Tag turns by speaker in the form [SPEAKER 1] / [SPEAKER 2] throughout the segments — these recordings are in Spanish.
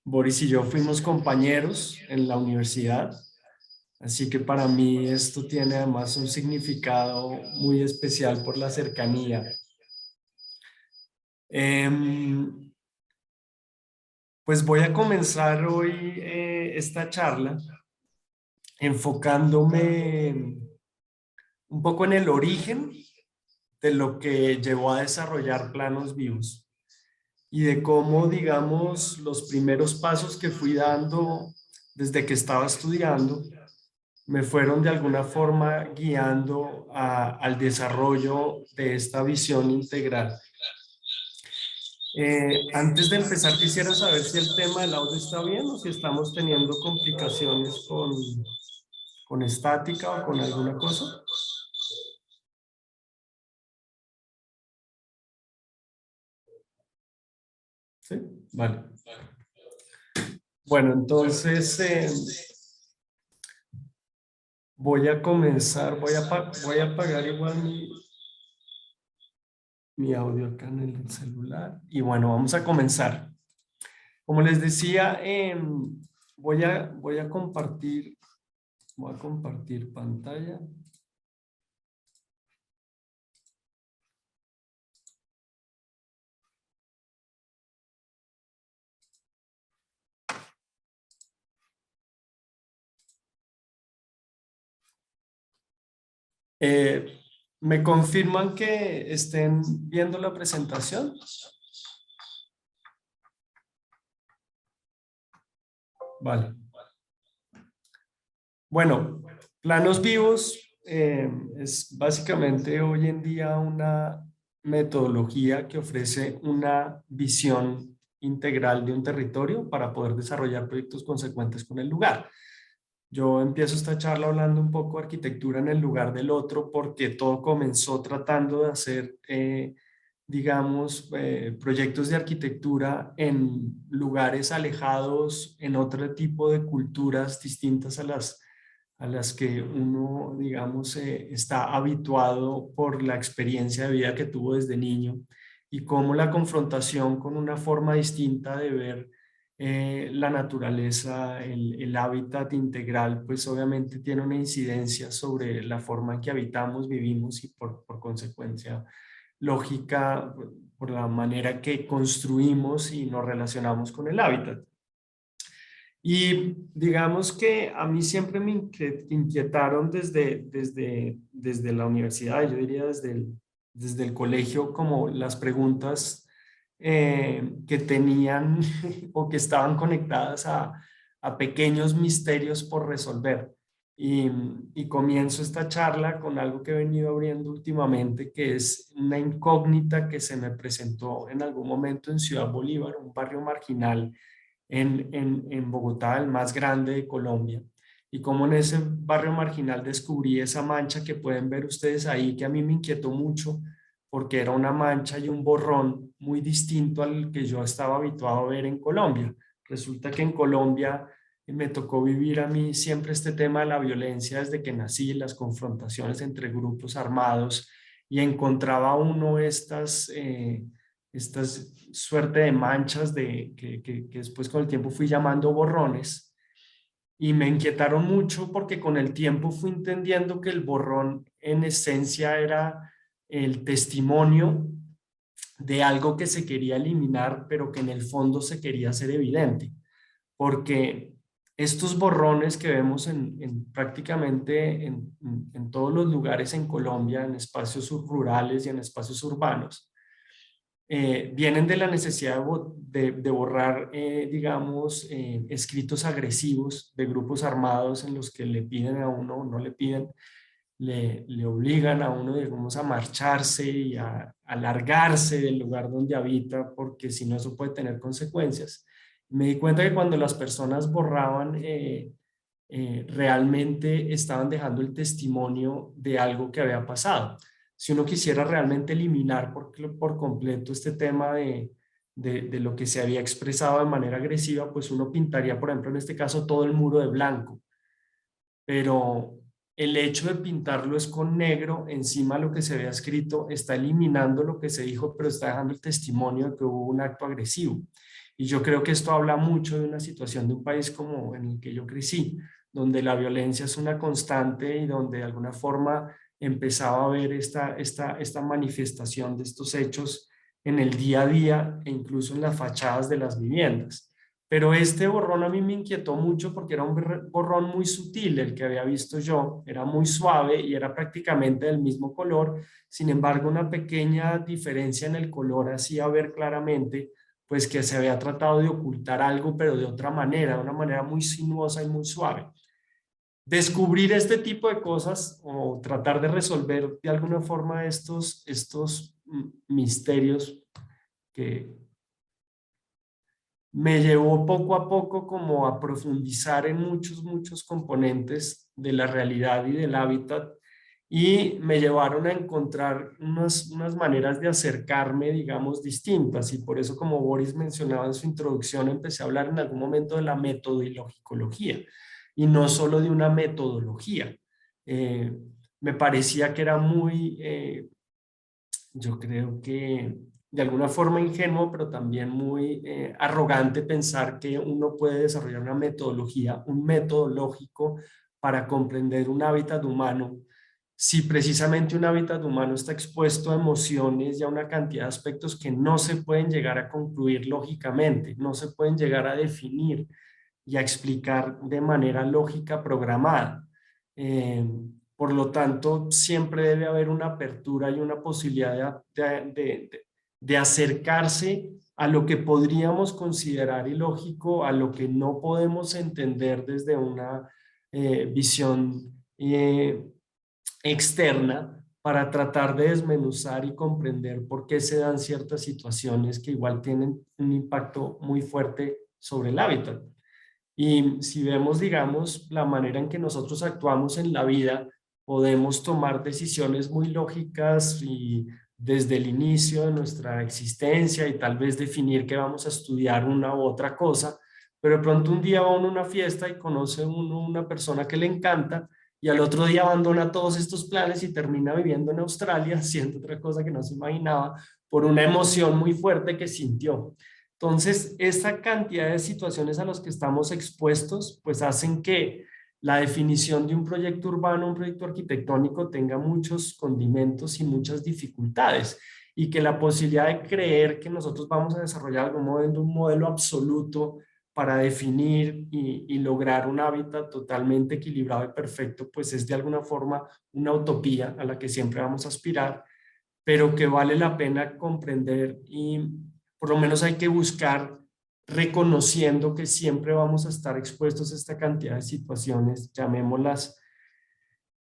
[SPEAKER 1] Boris y yo fuimos compañeros en la universidad, así que para mí esto tiene además un significado muy especial por la cercanía. Em, pues voy a comenzar hoy esta charla enfocándome un poco en el origen de lo que llevó a desarrollar planos vivos y de cómo, digamos, los primeros pasos que fui dando desde que estaba estudiando me fueron de alguna forma guiando al desarrollo de esta visión integral. Antes de empezar, quisiera saber si el tema del audio está bien o si estamos teniendo complicaciones con estática o con alguna cosa. ¿Sí? Vale. Bueno, entonces voy a comenzar, voy a apagar igual mi audio acá en el celular. Y bueno, vamos a comenzar. Como les decía, voy a voy a compartir pantalla. Eh, ¿Me confirman que estén viendo la presentación? Vale. Bueno, planos vivos es básicamente hoy en día una metodología que ofrece una visión integral de un territorio para poder desarrollar proyectos consecuentes con el lugar. Yo empiezo esta charla hablando un poco de arquitectura en el lugar del otro porque todo comenzó tratando de hacer, digamos, proyectos de arquitectura en lugares alejados, en otro tipo de culturas distintas a las que uno, digamos, está habituado por la experiencia de vida que tuvo desde niño y cómo la confrontación con una forma distinta de ver la naturaleza, el hábitat integral, pues obviamente tiene una incidencia sobre la forma en que habitamos, vivimos y por consecuencia lógica, por la manera que construimos y nos relacionamos con el hábitat. Y digamos que a mí siempre me inquietaron desde la universidad, yo diría desde el colegio, como las preguntas que tenían o que estaban conectadas a pequeños misterios por resolver. Y comienzo esta charla con algo que he venido abriendo últimamente, que es una incógnita que se me presentó en algún momento en Ciudad Bolívar, un barrio marginal en Bogotá, el más grande de Colombia. Y como en ese barrio marginal descubrí esa mancha que pueden ver ustedes ahí, que a mí me inquietó mucho, porque era una mancha y un borrón muy distinto al que yo estaba habituado a ver en Colombia. Resulta que en Colombia me tocó vivir a mí siempre este tema de la violencia desde que nací, las confrontaciones entre grupos armados, y encontraba uno estas suerte de manchas que después con el tiempo fui llamando borrones, y me inquietaron mucho porque con el tiempo fui entendiendo que el borrón en esencia era el testimonio de algo que se quería eliminar, pero que en el fondo se quería hacer evidente, porque estos borrones que vemos prácticamente en todos los lugares en Colombia, en espacios rurales y en espacios urbanos, vienen de la necesidad de borrar, digamos, escritos agresivos de grupos armados en los que le piden a uno, o no le piden, le obligan a uno, digamos, a marcharse y a largarse del lugar donde habita, porque si no, eso puede tener consecuencias. Me di cuenta que cuando las personas borraban, realmente estaban dejando el testimonio de algo que había pasado. Si uno quisiera realmente eliminar por completo este tema de lo que se había expresado de manera agresiva, pues uno pintaría, por ejemplo, en este caso, todo el muro de blanco, pero el hecho de pintarlo es con negro, encima lo que se había escrito está eliminando lo que se dijo, pero está dejando el testimonio de que hubo un acto agresivo. Y yo creo que esto habla mucho de una situación de un país como en el que yo crecí, donde la violencia es una constante y donde de alguna forma empezaba a ver esta manifestación de estos hechos en el día a día e incluso en las fachadas de las viviendas. Pero este borrón a mí me inquietó mucho porque era un borrón muy sutil el que había visto yo, era muy suave y era prácticamente del mismo color. Sin embargo, una pequeña diferencia en el color hacía ver claramente pues que se había tratado de ocultar algo, pero de otra manera, de una manera muy sinuosa y muy suave. Descubrir este tipo de cosas o tratar de resolver de alguna forma estos misterios que me llevó poco a poco como a profundizar en muchos componentes de la realidad y del hábitat y me llevaron a encontrar unas maneras de acercarme, digamos, distintas. Y por eso, como Boris mencionaba en su introducción, empecé a hablar en algún momento de la metodología y no solo de una metodología. Eh, Me parecía que era muy, yo creo que de alguna forma ingenuo, pero también muy arrogante pensar que uno puede desarrollar una metodología, un método lógico para comprender un hábitat humano, si precisamente un hábitat humano está expuesto a emociones y a una cantidad de aspectos que no se pueden llegar a concluir lógicamente, no se pueden llegar a definir y a explicar de manera lógica programada. Eh, por lo tanto, siempre debe haber una apertura y una posibilidad de acercarse a lo que podríamos considerar ilógico, a lo que no podemos entender desde una visión externa para tratar de desmenuzar y comprender por qué se dan ciertas situaciones que igual tienen un impacto muy fuerte sobre el hábitat. Y si vemos, digamos, la manera en que nosotros actuamos en la vida, podemos tomar decisiones muy lógicas y desde el inicio de nuestra existencia y tal vez definir que vamos a estudiar una u otra cosa, pero de pronto un día va uno a una fiesta y conoce uno una persona que le encanta y al otro día abandona todos estos planes y termina viviendo en Australia, haciendo otra cosa que no se imaginaba por una emoción muy fuerte que sintió. Entonces, esta cantidad de situaciones a las que estamos expuestos, pues hacen que la definición de un proyecto urbano, un proyecto arquitectónico, tenga muchos condimentos y muchas dificultades, y que la posibilidad de creer que nosotros vamos a desarrollar algún modelo, un modelo absoluto para definir y lograr un hábitat totalmente equilibrado y perfecto, pues es de alguna forma una utopía a la que siempre vamos a aspirar, pero que vale la pena comprender y por lo menos hay que buscar reconociendo que siempre vamos a estar expuestos a esta cantidad de situaciones, llamémoslas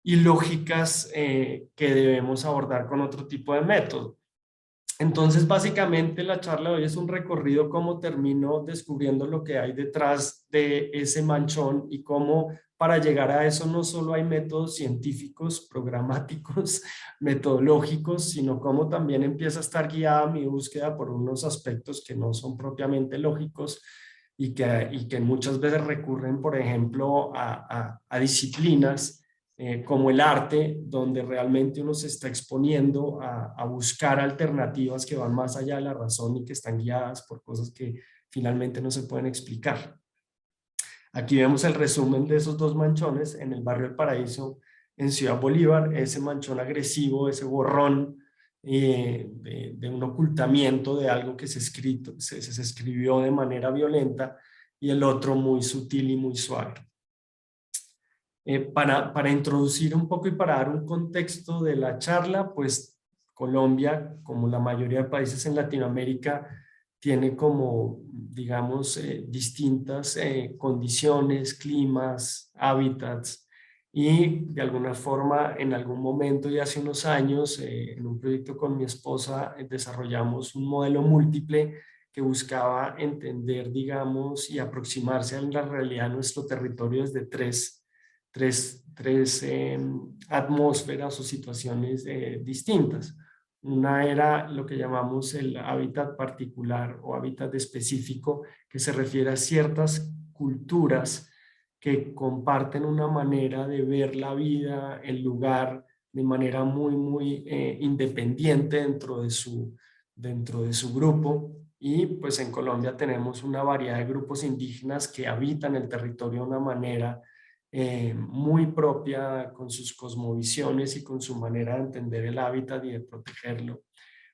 [SPEAKER 1] ilógicas, que debemos abordar con otro tipo de método. Entonces, básicamente la charla de hoy es un recorrido cómo termino descubriendo lo que hay detrás de ese manchón y cómo para llegar a eso no solo hay métodos científicos, programáticos, metodológicos, sino cómo también empieza a estar guiada mi búsqueda por unos aspectos que no son propiamente lógicos y que muchas veces recurren, por ejemplo, a disciplinas como el arte, donde realmente uno se está exponiendo a buscar alternativas que van más allá de la razón y que están guiadas por cosas que finalmente no se pueden explicar. Aquí vemos el resumen de esos dos manchones en el barrio El Paraíso, en Ciudad Bolívar, ese manchón agresivo, ese borrón de un ocultamiento de algo que se escribió de manera violenta, y el otro muy sutil y muy suave. Para introducir un poco y para dar un contexto de la charla, pues Colombia, como la mayoría de países en Latinoamérica, tiene como, digamos, distintas condiciones, climas, hábitats, y de alguna forma, en algún momento y hace unos años, en un proyecto con mi esposa, desarrollamos un modelo múltiple que buscaba entender, digamos, y aproximarse a la realidad de nuestro territorio desde tres atmósferas o situaciones distintas. Una era lo que llamamos el hábitat particular o hábitat específico, que se refiere a ciertas culturas que comparten una manera de ver la vida, el lugar, de manera muy independiente dentro de su grupo, y pues en Colombia tenemos una variedad de grupos indígenas que habitan el territorio de una manera muy propia, con sus cosmovisiones y con su manera de entender el hábitat y de protegerlo.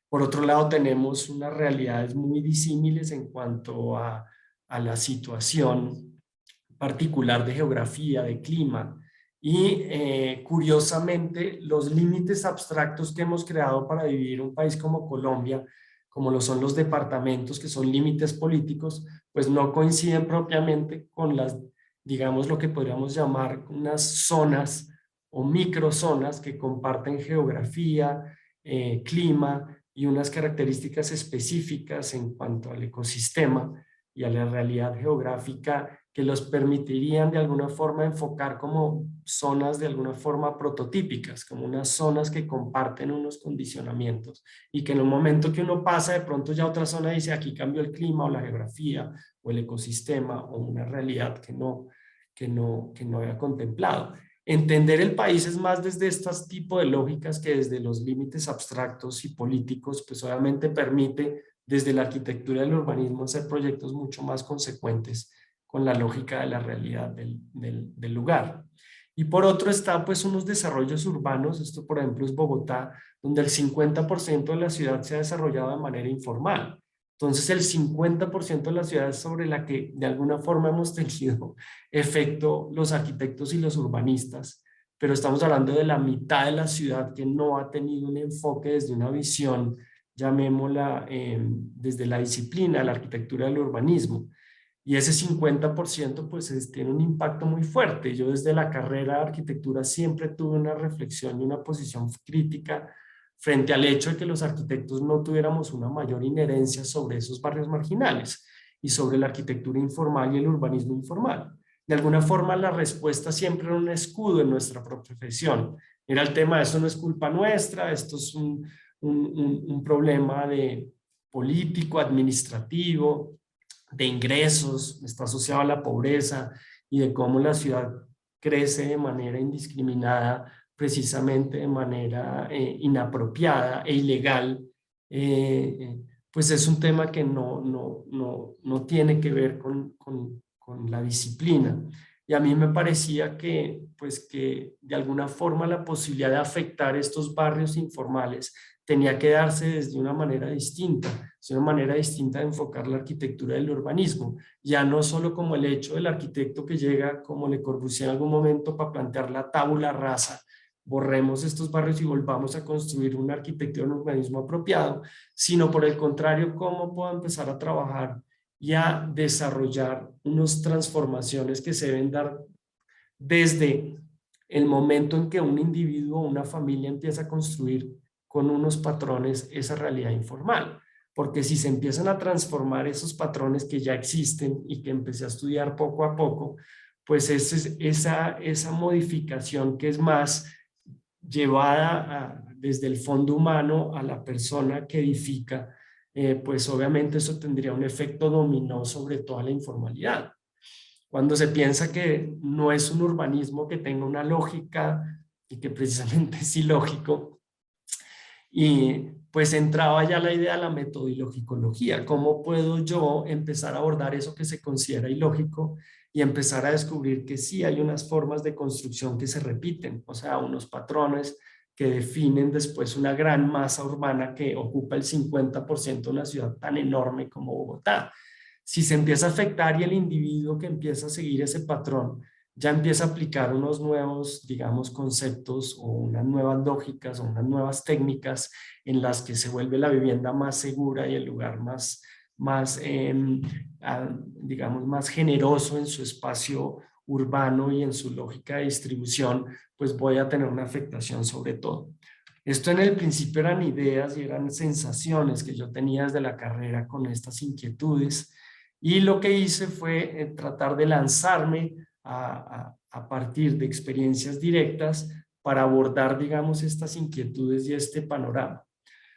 [SPEAKER 1] Por otro lado, tenemos unas realidades muy disímiles en cuanto a la situación particular de geografía, de clima, y curiosamente los límites abstractos que hemos creado para vivir un país como Colombia, como lo son los departamentos, que son límites políticos, pues no coinciden propiamente con las, digamos, lo que podríamos llamar unas zonas o microzonas que comparten geografía, clima y unas características específicas en cuanto al ecosistema y a la realidad geográfica que los permitirían de alguna forma enfocar como zonas de alguna forma prototípicas, como unas zonas que comparten unos condicionamientos y que en el momento que uno pasa de pronto ya otra zona dice aquí cambió el clima o la geografía o el ecosistema o una realidad que no había contemplado. Entender el país es más desde estos tipos de lógicas que desde los límites abstractos y políticos, pues obviamente permite desde la arquitectura del urbanismo hacer proyectos mucho más consecuentes con la lógica de la realidad del lugar. Y por otro está pues unos desarrollos urbanos, esto por ejemplo es Bogotá, donde el 50% de la ciudad se ha desarrollado de manera informal. Entonces el 50% de la ciudad es sobre la que de alguna forma hemos tenido efecto los arquitectos y los urbanistas, pero estamos hablando de la mitad de la ciudad que no ha tenido un enfoque desde una visión, llamémosla desde la disciplina, la arquitectura del urbanismo. Y ese 50% pues tiene un impacto muy fuerte. Yo desde la carrera de arquitectura siempre tuve una reflexión y una posición crítica frente al hecho de que los arquitectos no tuviéramos una mayor inherencia sobre esos barrios marginales y sobre la arquitectura informal y el urbanismo informal. De alguna forma la respuesta siempre era un escudo en nuestra profesión. Era el tema, esto no es culpa nuestra, esto es un problema de político, administrativo, de ingresos, está asociado a la pobreza y de cómo la ciudad crece de manera indiscriminada, precisamente de manera inapropiada e ilegal, pues es un tema que no tiene que ver con la disciplina. Y a mí me parecía que, pues que de alguna forma la posibilidad de afectar estos barrios informales tenía que darse desde una manera distinta, es una manera distinta de enfocar la arquitectura del urbanismo, ya no solo como el hecho del arquitecto que llega como Le Corbusier en algún momento para plantear la tabula rasa, borremos estos barrios y volvamos a construir una arquitectura de un urbanismo apropiado, sino por el contrario, cómo puedo empezar a trabajar y a desarrollar unas transformaciones que se deben dar desde el momento en que un individuo o una familia empieza a construir con unos patrones esa realidad informal. Porque si se empiezan a transformar esos patrones que ya existen y que empecé a estudiar poco a poco, pues esa modificación que es más llevada desde el fondo humano a la persona que edifica, pues obviamente eso tendría un efecto dominó sobre toda la informalidad. Cuando se piensa que no es un urbanismo que tenga una lógica y que precisamente es ilógico, y pues entraba ya la idea de la metodología. ¿Cómo puedo yo empezar a abordar eso que se considera ilógico y empezar a descubrir que sí hay unas formas de construcción que se repiten, o sea, unos patrones que definen después una gran masa urbana que ocupa el 50% de una ciudad tan enorme como Bogotá? Si se empieza a afectar y el individuo que empieza a seguir ese patrón ya empieza a aplicar unos nuevos, digamos, conceptos o unas nuevas lógicas o unas nuevas técnicas en las que se vuelve la vivienda más segura y el lugar digamos, más generoso en su espacio urbano y en su lógica de distribución, pues voy a tener una afectación sobre todo. Esto en el principio eran ideas y eran sensaciones que yo tenía desde la carrera con estas inquietudes, y lo que hice fue tratar de lanzarme a partir de experiencias directas para abordar, digamos, estas inquietudes y este panorama.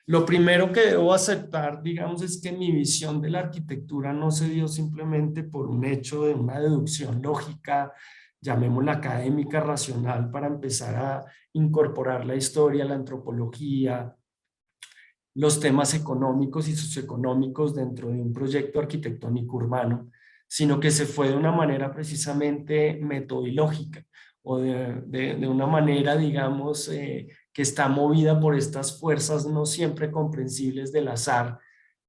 [SPEAKER 1] Lo primero que debo aceptar, digamos, es que mi visión de la arquitectura no se dio simplemente por un hecho de una deducción lógica, llamémosla académica, racional, para empezar a incorporar la historia, la antropología, los temas económicos y socioeconómicos dentro de un proyecto arquitectónico urbano, sino que se fue de una manera precisamente metodológica o de una manera, digamos, que está movida por estas fuerzas no siempre comprensibles del azar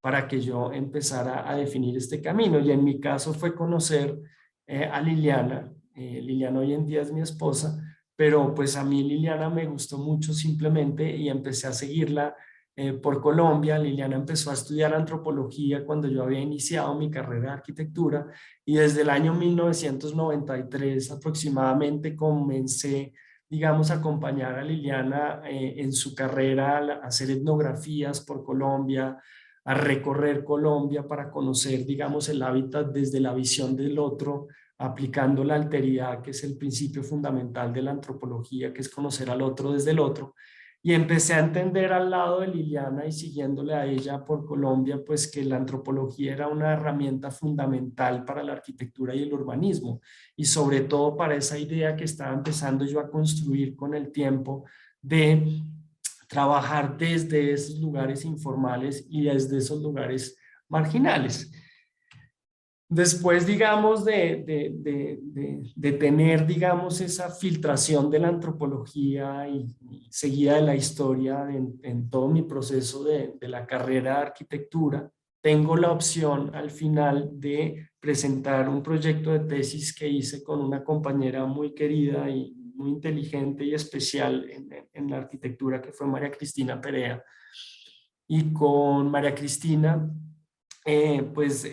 [SPEAKER 1] para que yo empezara a definir este camino. Y en mi caso fue conocer a Liliana. Liliana hoy en día es mi esposa, pero pues a mí Liliana me gustó mucho simplemente y empecé a seguirla por Colombia. Liliana empezó a estudiar antropología cuando yo había iniciado mi carrera de arquitectura y desde el año 1993 aproximadamente comencé, digamos, a acompañar a Liliana en su carrera, a hacer etnografías por Colombia, a recorrer Colombia para conocer, digamos, el hábitat desde la visión del otro, aplicando la alteridad, que es el principio fundamental de la antropología, que es conocer al otro desde el otro. Y empecé a entender al lado de Liliana y siguiéndole a ella por Colombia, pues que la antropología era una herramienta fundamental para la arquitectura y el urbanismo, y sobre todo para esa idea que estaba empezando yo a construir con el tiempo de trabajar desde esos lugares informales y desde esos lugares marginales. Después, digamos, de tener, digamos, esa filtración de la antropología y seguida de la historia en todo mi proceso de la carrera de arquitectura, tengo la opción al final de presentar un proyecto de tesis que hice con una compañera muy querida y muy inteligente y especial en la arquitectura, que fue María Cristina Perea. Y con María Cristina, pues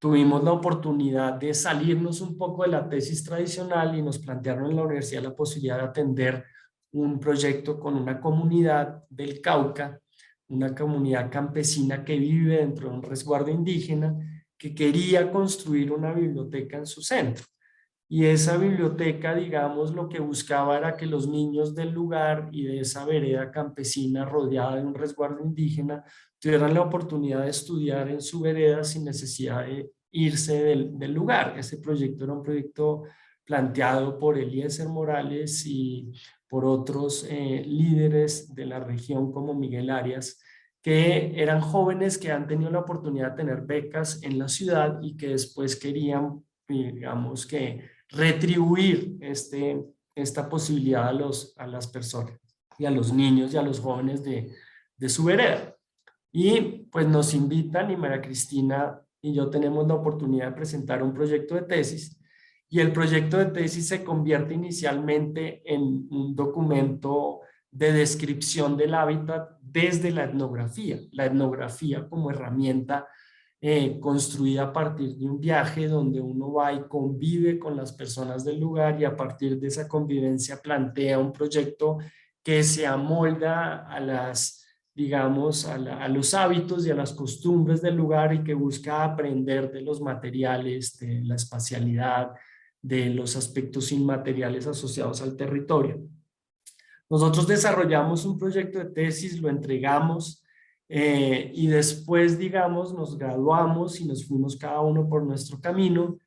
[SPEAKER 1] tuvimos la oportunidad de salirnos un poco de la tesis tradicional y nos plantearon en la universidad la posibilidad de atender un proyecto con una comunidad del Cauca, una comunidad campesina que vive dentro de un resguardo indígena, que quería construir una biblioteca en su centro. Y esa biblioteca, digamos, lo que buscaba era que los niños del lugar y de esa vereda campesina rodeada de un resguardo indígena tuvieran la oportunidad de estudiar en su vereda sin necesidad de irse del lugar. Ese proyecto era un proyecto planteado por Eliezer Morales y por otros líderes de la región como Miguel Arias, que eran jóvenes que han tenido la oportunidad de tener becas en la ciudad y que después querían, digamos, que retribuir esta posibilidad a las personas y a los niños y a los jóvenes de su vereda. Y pues nos invitan y María Cristina y yo tenemos la oportunidad de presentar un proyecto de tesis y el proyecto de tesis se convierte inicialmente en un documento de descripción del hábitat desde la etnografía como herramienta construida a partir de un viaje donde uno va y convive con las personas del lugar y a partir de esa convivencia plantea un proyecto que se amolda a las, digamos, a los hábitos y a las costumbres del lugar y que busca aprender de los materiales, de la espacialidad, de los aspectos inmateriales asociados al territorio. Nosotros desarrollamos un proyecto de tesis, lo entregamos y después, digamos, nos graduamos y nos fuimos cada uno por nuestro camino.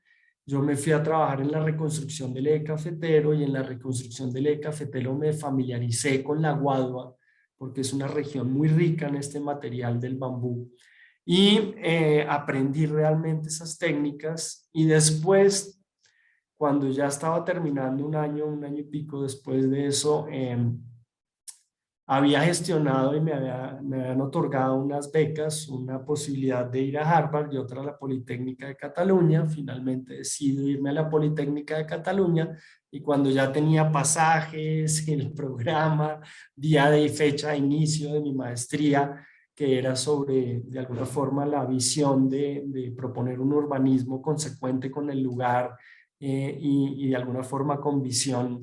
[SPEAKER 1] Yo me fui a trabajar en la reconstrucción del eje cafetero y en la reconstrucción del eje cafetero me familiaricé con la guadua porque es una región muy rica en este material del bambú y aprendí realmente esas técnicas y después cuando ya estaba terminando un año y pico después de eso, había gestionado y me habían otorgado unas becas, una posibilidad de ir a Harvard y otra a la Politécnica de Cataluña. Finalmente decido irme a la Politécnica de Cataluña y cuando ya tenía pasajes, el programa, día de fecha de inicio de mi maestría, que era sobre, de alguna forma, la visión de proponer un urbanismo consecuente con el lugar y de alguna forma con visión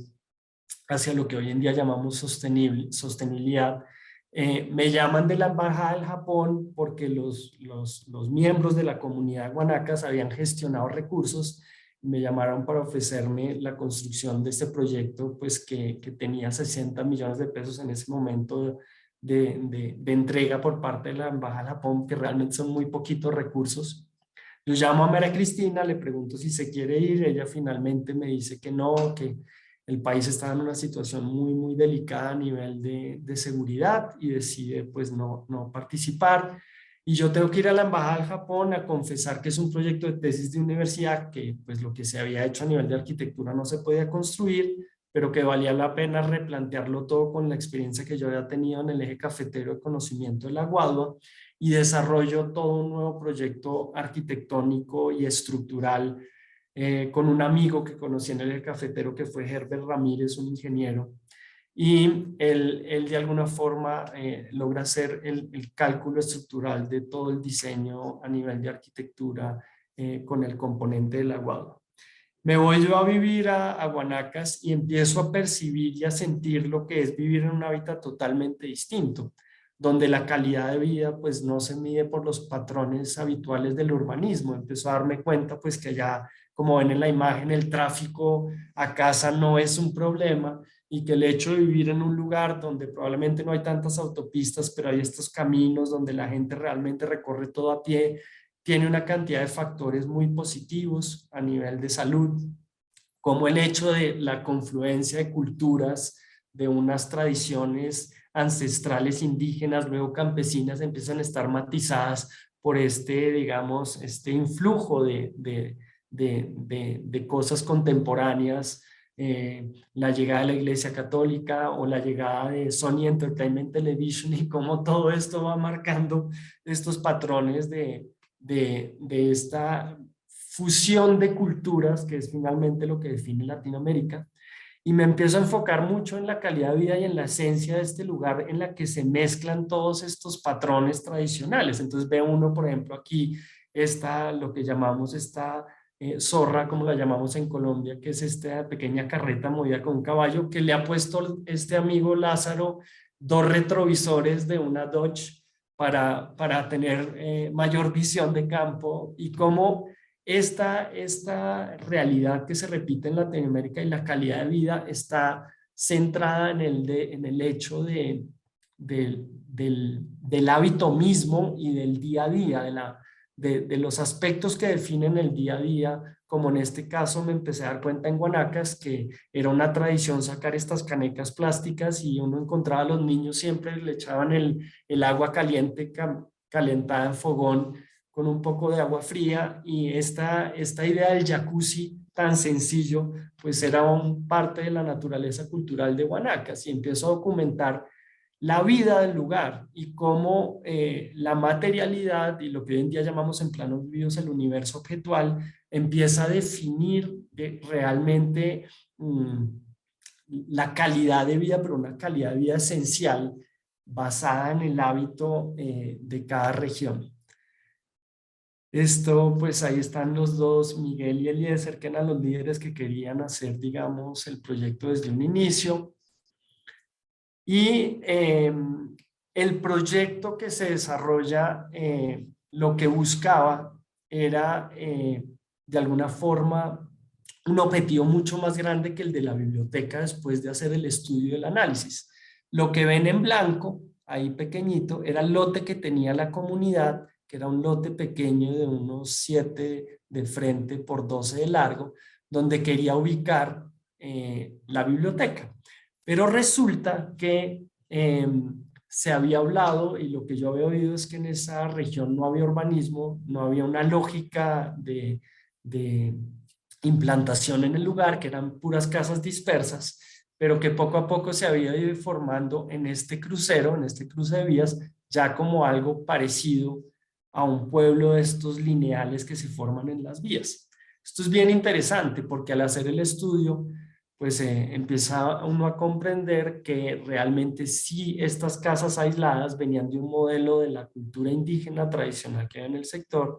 [SPEAKER 1] hacia lo que hoy en día llamamos sostenibilidad. Me llaman de la Embajada del Japón porque los miembros de la comunidad de Guanacas habían gestionado recursos y me llamaron para ofrecerme la construcción de este proyecto, pues que tenía 60 millones de pesos en ese momento de entrega por parte de la Embajada del Japón, que realmente son muy poquitos recursos. Yo llamo a María Cristina, le pregunto si se quiere ir, ella finalmente me dice que no, El país estaba en una situación muy delicada a nivel de seguridad y decide pues no participar. Y yo tengo que ir a la embajada del Japón a confesar que es un proyecto de tesis de universidad, que pues lo que se había hecho a nivel de arquitectura no se podía construir, pero que valía la pena replantearlo todo con la experiencia que yo había tenido en el eje cafetero de conocimiento de la Guadua, y desarrollo todo un nuevo proyecto arquitectónico y estructural con un amigo que conocí en el eje cafetero, que fue Herbert Ramírez, un ingeniero, y él de alguna forma logra hacer el cálculo estructural de todo el diseño a nivel de arquitectura con el componente del aguado. Me voy yo a vivir a Guanacas y empiezo a percibir y a sentir lo que es vivir en un hábitat totalmente distinto, donde la calidad de vida pues no se mide por los patrones habituales del urbanismo. Empiezo a darme cuenta pues que allá, como ven en la imagen, el tráfico a casa no es un problema, y que el hecho de vivir en un lugar donde probablemente no hay tantas autopistas, pero hay estos caminos donde la gente realmente recorre todo a pie, tiene una cantidad de factores muy positivos a nivel de salud, como el hecho de la confluencia de culturas, de unas tradiciones ancestrales indígenas, luego campesinas, empiezan a estar matizadas por este, digamos, este influjo de cosas contemporáneas, la llegada de la Iglesia Católica o la llegada de Sony Entertainment Television, y cómo todo esto va marcando estos patrones de esta fusión de culturas, que es finalmente lo que define Latinoamérica. Y me empiezo a enfocar mucho en la calidad de vida y en la esencia de este lugar, en la que se mezclan todos estos patrones tradicionales. Entonces ve uno, por ejemplo, aquí está lo que llamamos esta zorra, como la llamamos en Colombia, que es esta pequeña carreta movida con un caballo, que le ha puesto este amigo Lázaro dos retrovisores de una Dodge para tener mayor visión de campo, y cómo esta realidad que se repite en Latinoamérica y la calidad de vida está centrada en el hecho del hábito mismo y del día a día, de los aspectos que definen el día a día, como en este caso me empecé a dar cuenta en Guanacas que era una tradición sacar estas canecas plásticas, y uno encontraba a los niños siempre le echaban el agua caliente, calentada en fogón, con un poco de agua fría, y esta idea del jacuzzi tan sencillo, pues era un parte de la naturaleza cultural de Guanacas, y empiezo a documentar la vida del lugar y cómo la materialidad y lo que hoy en día llamamos en planos vividos el universo objetual empieza a definir realmente la calidad de vida, pero una calidad de vida esencial basada en el hábito de cada región. Esto, pues ahí están los dos, Miguel y Eliezer, que eran los líderes que querían hacer, digamos, el proyecto desde un inicio. Y el proyecto que se desarrolla, lo que buscaba era, de alguna forma, un objetivo mucho más grande que el de la biblioteca después de hacer el estudio y el análisis. Lo que ven en blanco, ahí pequeñito, era el lote que tenía la comunidad, que era un lote pequeño de unos 7 de frente por 12 de largo, donde quería ubicar la biblioteca. Pero resulta que se había hablado, y lo que yo había oído es que en esa región no había urbanismo, no había una lógica de implantación en el lugar, que eran puras casas dispersas, pero que poco a poco se había ido formando en este crucero, en este cruce de vías, ya como algo parecido a un pueblo de estos lineales que se forman en las vías. Esto es bien interesante porque al hacer el estudio, pues empieza uno a comprender que realmente sí, estas casas aisladas venían de un modelo de la cultura indígena tradicional que había en el sector,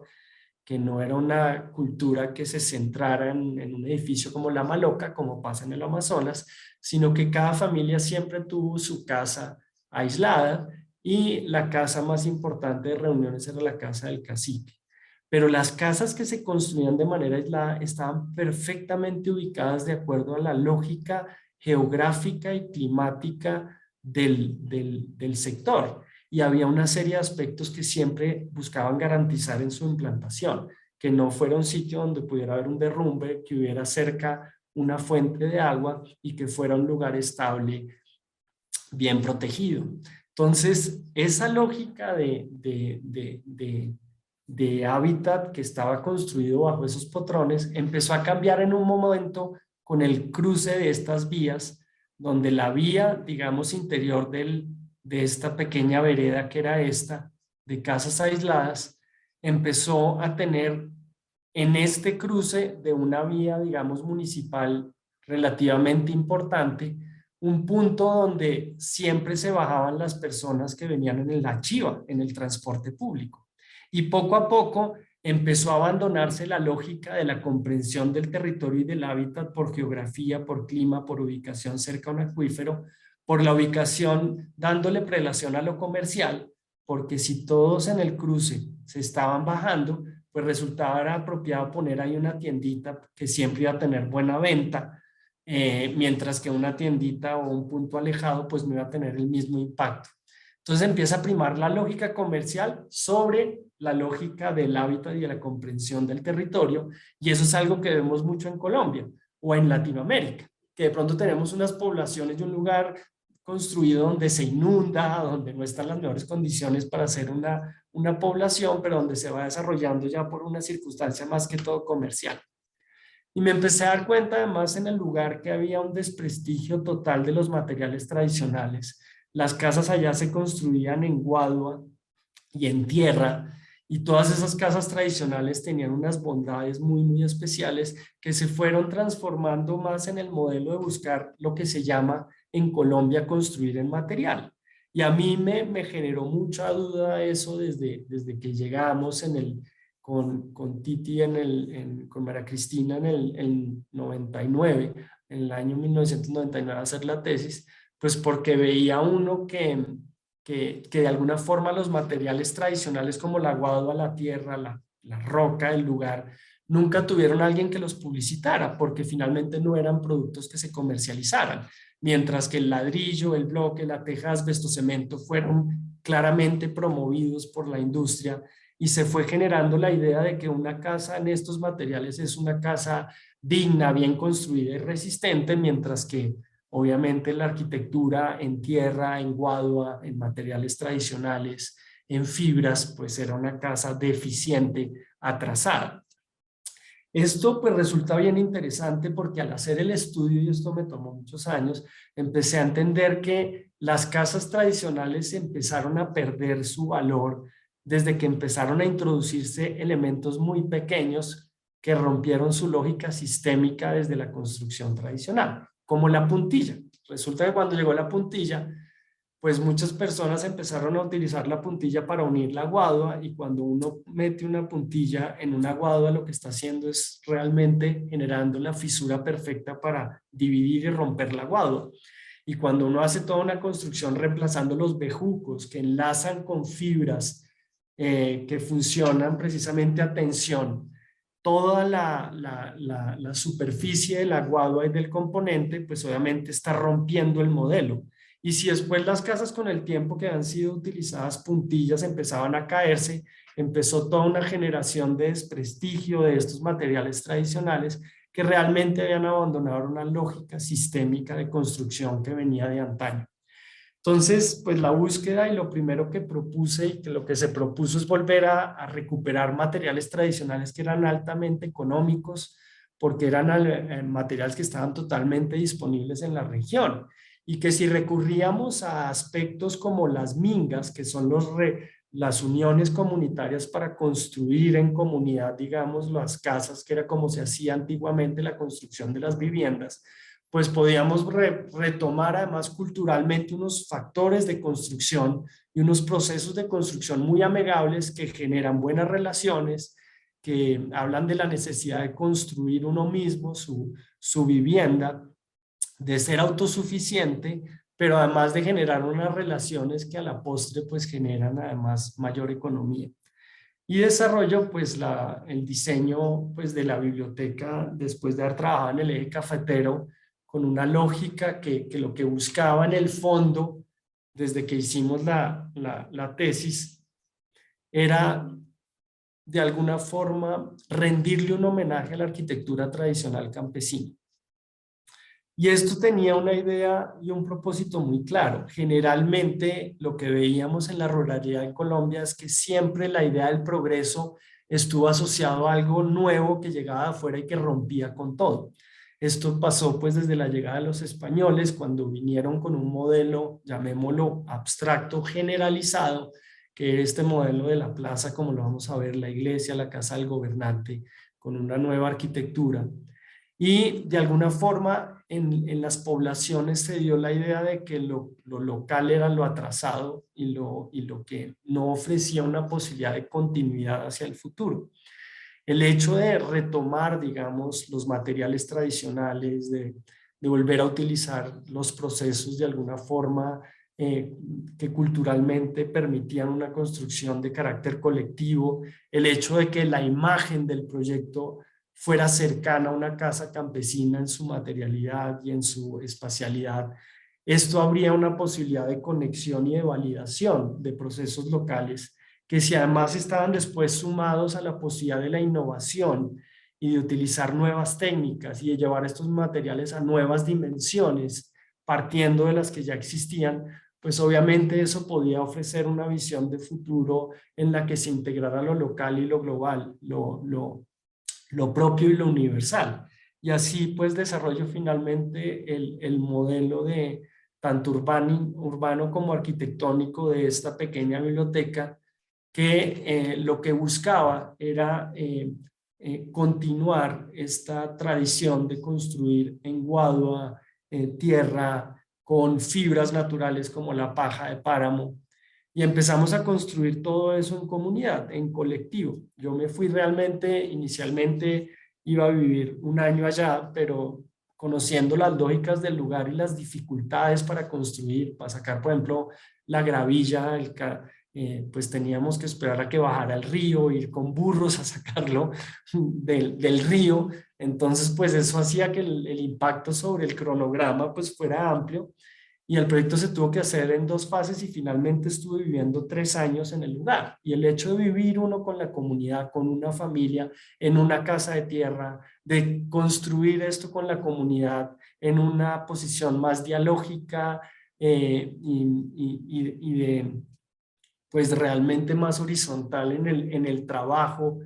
[SPEAKER 1] que no era una cultura que se centrara en un edificio como La Maloca, como pasa en el Amazonas, sino que cada familia siempre tuvo su casa aislada, y la casa más importante de reuniones era la casa del cacique. Pero las casas que se construían de manera aislada estaban perfectamente ubicadas de acuerdo a la lógica geográfica y climática del sector. Y había una serie de aspectos que siempre buscaban garantizar en su implantación, que no fuera un sitio donde pudiera haber un derrumbe, que hubiera cerca una fuente de agua y que fuera un lugar estable, bien protegido. Entonces, esa lógica de hábitat que estaba construido bajo esos patrones empezó a cambiar en un momento con el cruce de estas vías, donde la vía, digamos, interior de esta pequeña vereda que era esta, de casas aisladas, empezó a tener en este cruce de una vía, digamos, municipal relativamente importante, un punto donde siempre se bajaban las personas que venían en la chiva, en el transporte público. Y poco a poco empezó a abandonarse la lógica de la comprensión del territorio y del hábitat por geografía, por clima, por ubicación cerca a un acuífero, por la ubicación dándole prelación a lo comercial, porque si todos en el cruce se estaban bajando, pues resultaba apropiado poner ahí una tiendita que siempre iba a tener buena venta, mientras que una tiendita o un punto alejado pues no iba a tener el mismo impacto. Entonces empieza a primar la lógica comercial sobre la lógica del hábitat y de la comprensión del territorio, y eso es algo que vemos mucho en Colombia o en Latinoamérica, que de pronto tenemos unas poblaciones de un lugar construido donde se inunda, donde no están las mejores condiciones para hacer una población, pero donde se va desarrollando ya por una circunstancia más que todo comercial. Y me empecé a dar cuenta además en el lugar que había un desprestigio total de los materiales tradicionales. Las casas allá se construían en guadua y en tierra, y todas esas casas tradicionales tenían unas bondades muy, muy especiales que se fueron transformando más en el modelo de buscar lo que se llama en Colombia construir en material. Y a mí me generó mucha duda eso desde que llegamos con Titi, con María Cristina en 99, en el año 1999 a hacer la tesis, pues porque veía uno que de alguna forma los materiales tradicionales como la guadua, la tierra, la roca del lugar, nunca tuvieron a alguien que los publicitara, porque finalmente no eran productos que se comercializaran, mientras que el ladrillo, el bloque, la teja, asbesto, cemento fueron claramente promovidos por la industria, y se fue generando la idea de que una casa en estos materiales es una casa digna, bien construida y resistente, mientras que obviamente la arquitectura en tierra, en guadua, en materiales tradicionales, en fibras, pues era una casa deficiente, atrasada. Esto pues resulta bien interesante porque al hacer el estudio, y esto me tomó muchos años, empecé a entender que las casas tradicionales empezaron a perder su valor desde que empezaron a introducirse elementos muy pequeños que rompieron su lógica sistémica desde la construcción tradicional, como la puntilla. Resulta que cuando llegó la puntilla, pues muchas personas empezaron a utilizar la puntilla para unir la guadua, y cuando uno mete una puntilla en una guadua lo que está haciendo es realmente generando la fisura perfecta para dividir y romper la guadua. Y cuando uno hace toda una construcción reemplazando los bejucos que enlazan con fibras que funcionan precisamente a tensión, toda la superficie de la guadua y del componente, pues obviamente está rompiendo el modelo. Y si después las casas con el tiempo que han sido utilizadas puntillas empezaban a caerse, empezó toda una generación de desprestigio de estos materiales tradicionales que realmente habían abandonado una lógica sistémica de construcción que venía de antaño. Entonces, pues la búsqueda y lo primero que propuse y que lo que se propuso es volver a recuperar materiales tradicionales que eran altamente económicos, porque eran materiales que estaban totalmente disponibles en la región, y que si recurríamos a aspectos como las mingas, que son las uniones comunitarias para construir en comunidad, digamos, las casas, que era como se hacía antiguamente la construcción de las viviendas, pues podíamos retomar además culturalmente unos factores de construcción y unos procesos de construcción muy amigables que generan buenas relaciones, que hablan de la necesidad de construir uno mismo su vivienda, de ser autosuficiente, pero además de generar unas relaciones que a la postre pues generan además mayor economía. Y desarrollo pues el diseño pues de la biblioteca después de haber trabajado en el eje cafetero con una lógica que lo que buscaba en el fondo desde que hicimos la tesis era de alguna forma rendirle un homenaje a la arquitectura tradicional campesina. Y esto tenía una idea y un propósito muy claro. Generalmente lo que veíamos en la ruralidad en Colombia es que siempre la idea del progreso estuvo asociado a algo nuevo que llegaba de afuera y que rompía con todo. Esto pasó pues desde la llegada de los españoles cuando vinieron con un modelo, llamémoslo abstracto, generalizado, que es este modelo de la plaza, como lo vamos a ver, la iglesia, la casa del gobernante, con una nueva arquitectura. Y de alguna forma en las poblaciones se dio la idea de que lo local era lo atrasado y lo que no ofrecía una posibilidad de continuidad hacia el futuro. El hecho de retomar, digamos, los materiales tradicionales, de volver a utilizar los procesos de alguna forma que culturalmente permitían una construcción de carácter colectivo, el hecho de que la imagen del proyecto fuera cercana a una casa campesina en su materialidad y en su espacialidad, esto habría una posibilidad de conexión y de validación de procesos locales que si además estaban después sumados a la posibilidad de la innovación y de utilizar nuevas técnicas y de llevar estos materiales a nuevas dimensiones, partiendo de las que ya existían, pues obviamente eso podía ofrecer una visión de futuro en la que se integrara lo local y lo global, lo propio y lo universal. Y así pues desarrollo finalmente el modelo de tanto urbano como arquitectónico de esta pequeña biblioteca que lo que buscaba era continuar esta tradición de construir en Guadua, tierra, con fibras naturales como la paja de páramo. Y empezamos a construir todo eso en comunidad, en colectivo. Yo me fui realmente, inicialmente iba a vivir un año allá, pero conociendo las lógicas del lugar y las dificultades para construir, para sacar, por ejemplo, la gravilla, pues teníamos que esperar a que bajara el río, ir con burros a sacarlo del río. Entonces, pues eso hacía que el impacto sobre el cronograma pues fuera amplio y el proyecto se tuvo que hacer en dos fases y finalmente estuve viviendo 3 años en el lugar. Y el hecho de vivir uno con la comunidad, con una familia, en una casa de tierra, de construir esto con la comunidad en una posición más dialógica y de pues realmente más horizontal en el trabajo,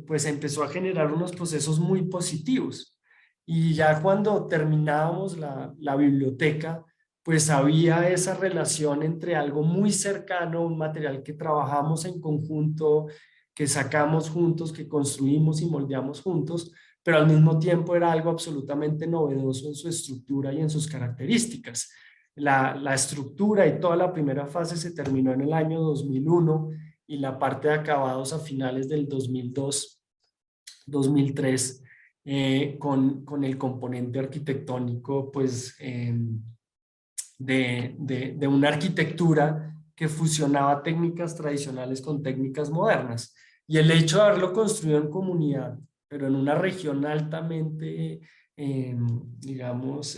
[SPEAKER 1] pues empezó a generar unos procesos muy positivos. Y ya cuando terminábamos la biblioteca, pues había esa relación entre algo muy cercano, un material que trabajamos en conjunto, que sacamos juntos, que construimos y moldeamos juntos, pero al mismo tiempo era algo absolutamente novedoso en su estructura y en sus características. La estructura y toda la primera fase se terminó en el año 2001 y la parte de acabados a finales del 2002, 2003, con el componente arquitectónico, pues, de una arquitectura que fusionaba técnicas tradicionales con técnicas modernas. Y el hecho de haberlo construido en comunidad, pero en una región altamente, digamos,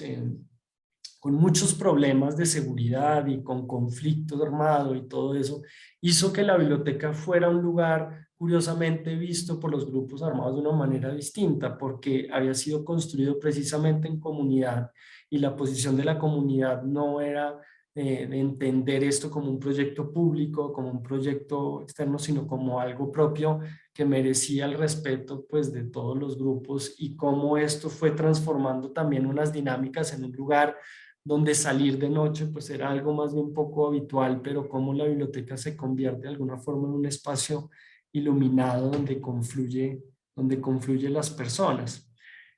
[SPEAKER 1] con muchos problemas de seguridad y con conflicto armado y todo eso, hizo que la biblioteca fuera un lugar curiosamente visto por los grupos armados de una manera distinta, porque había sido construido precisamente en comunidad y la posición de la comunidad no era de entender esto como un proyecto público, como un proyecto externo, sino como algo propio que merecía el respeto pues de todos los grupos y cómo esto fue transformando también unas dinámicas en un lugar donde salir de noche pues era algo más bien poco habitual, pero cómo la biblioteca se convierte de alguna forma en un espacio iluminado donde confluye las personas,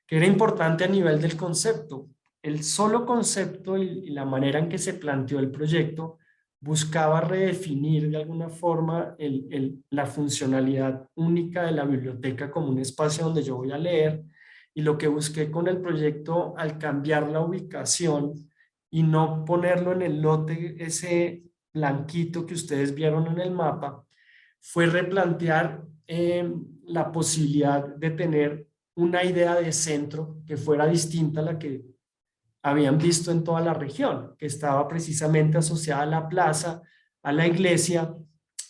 [SPEAKER 1] que era importante a nivel del concepto. El solo concepto y la manera en que se planteó el proyecto buscaba redefinir de alguna forma la funcionalidad única de la biblioteca como un espacio donde yo voy a leer, y lo que busqué con el proyecto al cambiar la ubicación y no ponerlo en el lote, ese blanquito que ustedes vieron en el mapa, fue replantear la posibilidad de tener una idea de centro que fuera distinta a la que habían visto en toda la región, que estaba precisamente asociada a la plaza, a la iglesia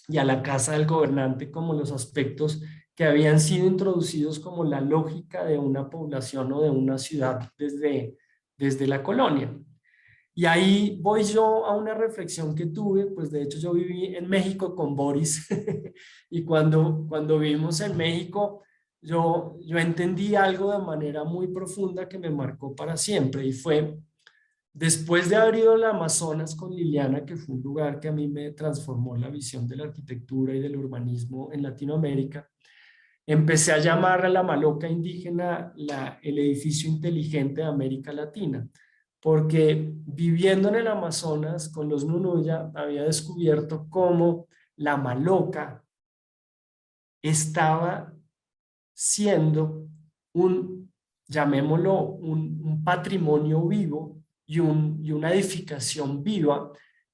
[SPEAKER 1] y a la casa del gobernante como los aspectos que habían sido introducidos como la lógica de una población o de una ciudad desde la colonia. Y ahí voy yo a una reflexión que tuve, pues de hecho yo viví en México con Boris y cuando vivimos en México yo entendí algo de manera muy profunda que me marcó para siempre y fue después de haber ido al Amazonas con Liliana, que fue un lugar que a mí me transformó la visión de la arquitectura y del urbanismo en Latinoamérica. Empecé a llamar a la Maloca indígena el edificio inteligente de América Latina, porque viviendo en el Amazonas con los Nunuya había descubierto cómo la Maloca estaba siendo llamémoslo, un patrimonio vivo y una edificación viva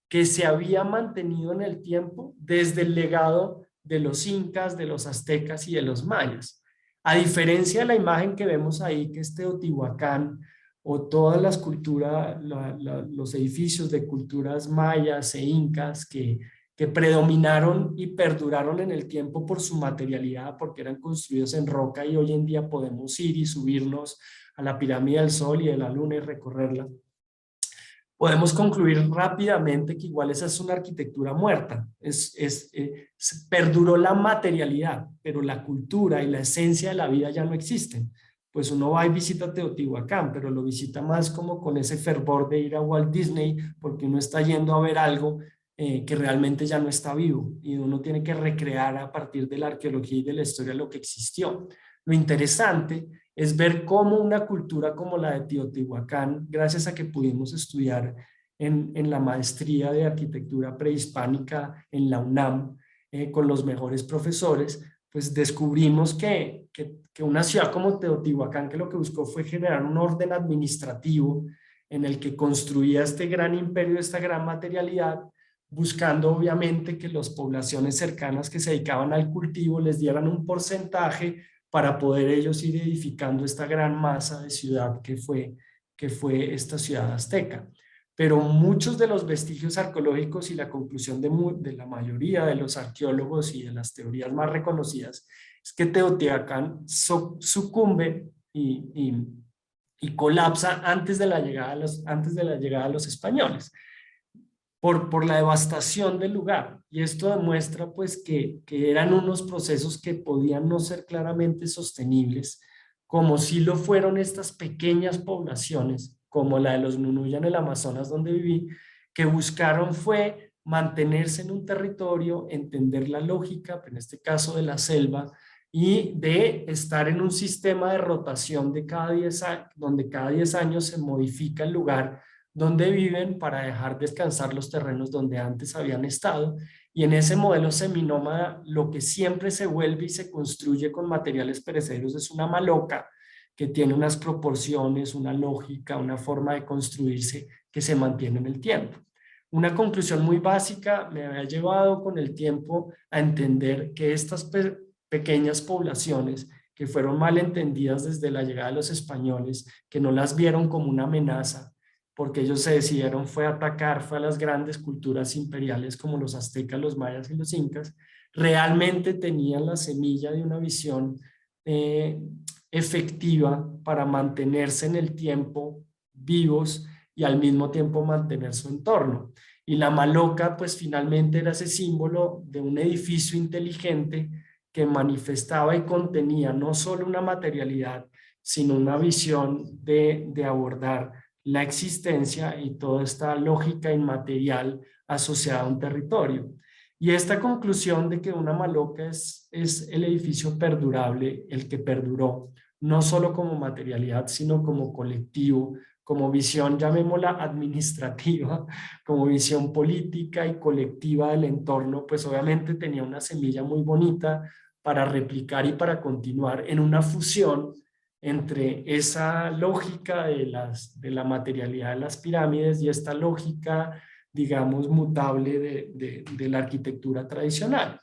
[SPEAKER 1] que se había mantenido en el tiempo desde el legado de los incas, de los aztecas y de los mayas. A diferencia de la imagen que vemos ahí, que es Teotihuacán, o todas las culturas, los edificios de culturas mayas e incas que predominaron y perduraron en el tiempo por su materialidad, porque eran construidos en roca y hoy en día podemos ir y subirnos a la pirámide del Sol y de la Luna y recorrerla. Podemos concluir rápidamente que igual esa es una arquitectura muerta, perduró la materialidad, pero la cultura y la esencia de la vida ya no existen. Pues uno va y visita Teotihuacán, pero lo visita más como con ese fervor de ir a Walt Disney, porque uno está yendo a ver algo que realmente ya no está vivo y uno tiene que recrear a partir de la arqueología y de la historia lo que existió. Lo interesante es ver cómo una cultura como la de Teotihuacán, gracias a que pudimos estudiar en la maestría de arquitectura prehispánica en la UNAM con los mejores profesores, pues descubrimos que una ciudad como Teotihuacán, que lo que buscó fue generar un orden administrativo en el que construía este gran imperio, esta gran materialidad, buscando obviamente que las poblaciones cercanas que se dedicaban al cultivo les dieran un porcentaje para poder ellos ir edificando esta gran masa de ciudad que fue esta ciudad azteca. Pero muchos de los vestigios arqueológicos y la conclusión de la mayoría de los arqueólogos y de las teorías más reconocidas es que Teotihuacán sucumbe y colapsa antes de la llegada de los españoles por la devastación del lugar. Y esto demuestra pues que eran unos procesos que podían no ser claramente sostenibles, como si lo fueron estas pequeñas poblaciones, como la de los Nunuya en el Amazonas donde viví, que buscaron fue mantenerse en un territorio, entender la lógica, en este caso de la selva, y de estar en un sistema de rotación de cada 10 años, donde cada 10 años se modifica el lugar donde viven para dejar descansar los terrenos donde antes habían estado. Y en ese modelo seminómada, lo que siempre se vuelve y se construye con materiales perecederos es una maloca que tiene unas proporciones, una lógica, una forma de construirse que se mantiene en el tiempo. Una conclusión muy básica me ha llevado con el tiempo a entender que estas pequeñas poblaciones que fueron mal entendidas desde la llegada de los españoles, que no las vieron como una amenaza, porque ellos se decidieron fue atacar fue a las grandes culturas imperiales como los aztecas, los mayas y los incas, realmente tenían la semilla de una visión efectiva para mantenerse en el tiempo vivos y al mismo tiempo mantener su entorno. Y la Maloca pues finalmente era ese símbolo de un edificio inteligente que manifestaba y contenía no solo una materialidad, sino una visión de abordar la existencia y toda esta lógica inmaterial asociada a un territorio. Y esta conclusión de que una maloca es el edificio perdurable, el que perduró, no solo como materialidad, sino como colectivo, como visión, llamémosla administrativa, como visión política y colectiva del entorno, pues obviamente tenía una semilla muy bonita para replicar y para continuar en una fusión entre esa lógica de la materialidad de las pirámides y esta lógica, digamos, mutable de la arquitectura tradicional.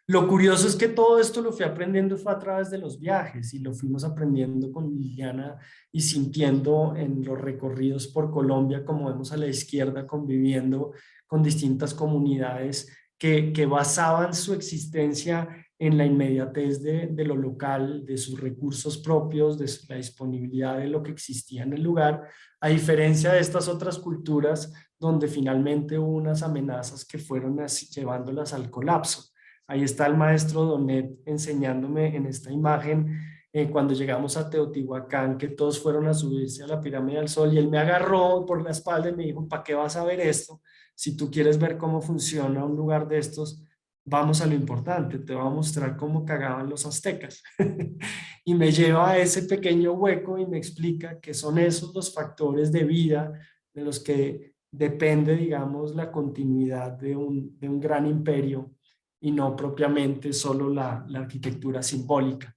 [SPEAKER 1] Lo curioso es que todo esto lo fui aprendiendo fue a través de los viajes y lo fuimos aprendiendo con Liliana y sintiendo en los recorridos por Colombia, como vemos a la izquierda, conviviendo con distintas comunidades que basaban su existencia en la inmediatez de lo local, de sus recursos propios, de la disponibilidad de lo que existía en el lugar, a diferencia de estas otras culturas donde finalmente hubo unas amenazas que fueron así, llevándolas al colapso. Ahí está el maestro Donet enseñándome en esta imagen cuando llegamos a Teotihuacán, que todos fueron a subirse a la pirámide del Sol y él me agarró por la espalda y me dijo, ¿para qué vas a ver esto? Si tú quieres ver cómo funciona un lugar de estos, vamos a lo importante, te voy a mostrar cómo cagaban los aztecas. Y me lleva a ese pequeño hueco y me explica que son esos los factores de vida de los que depende, digamos, la continuidad de un gran imperio y no propiamente solo la arquitectura simbólica.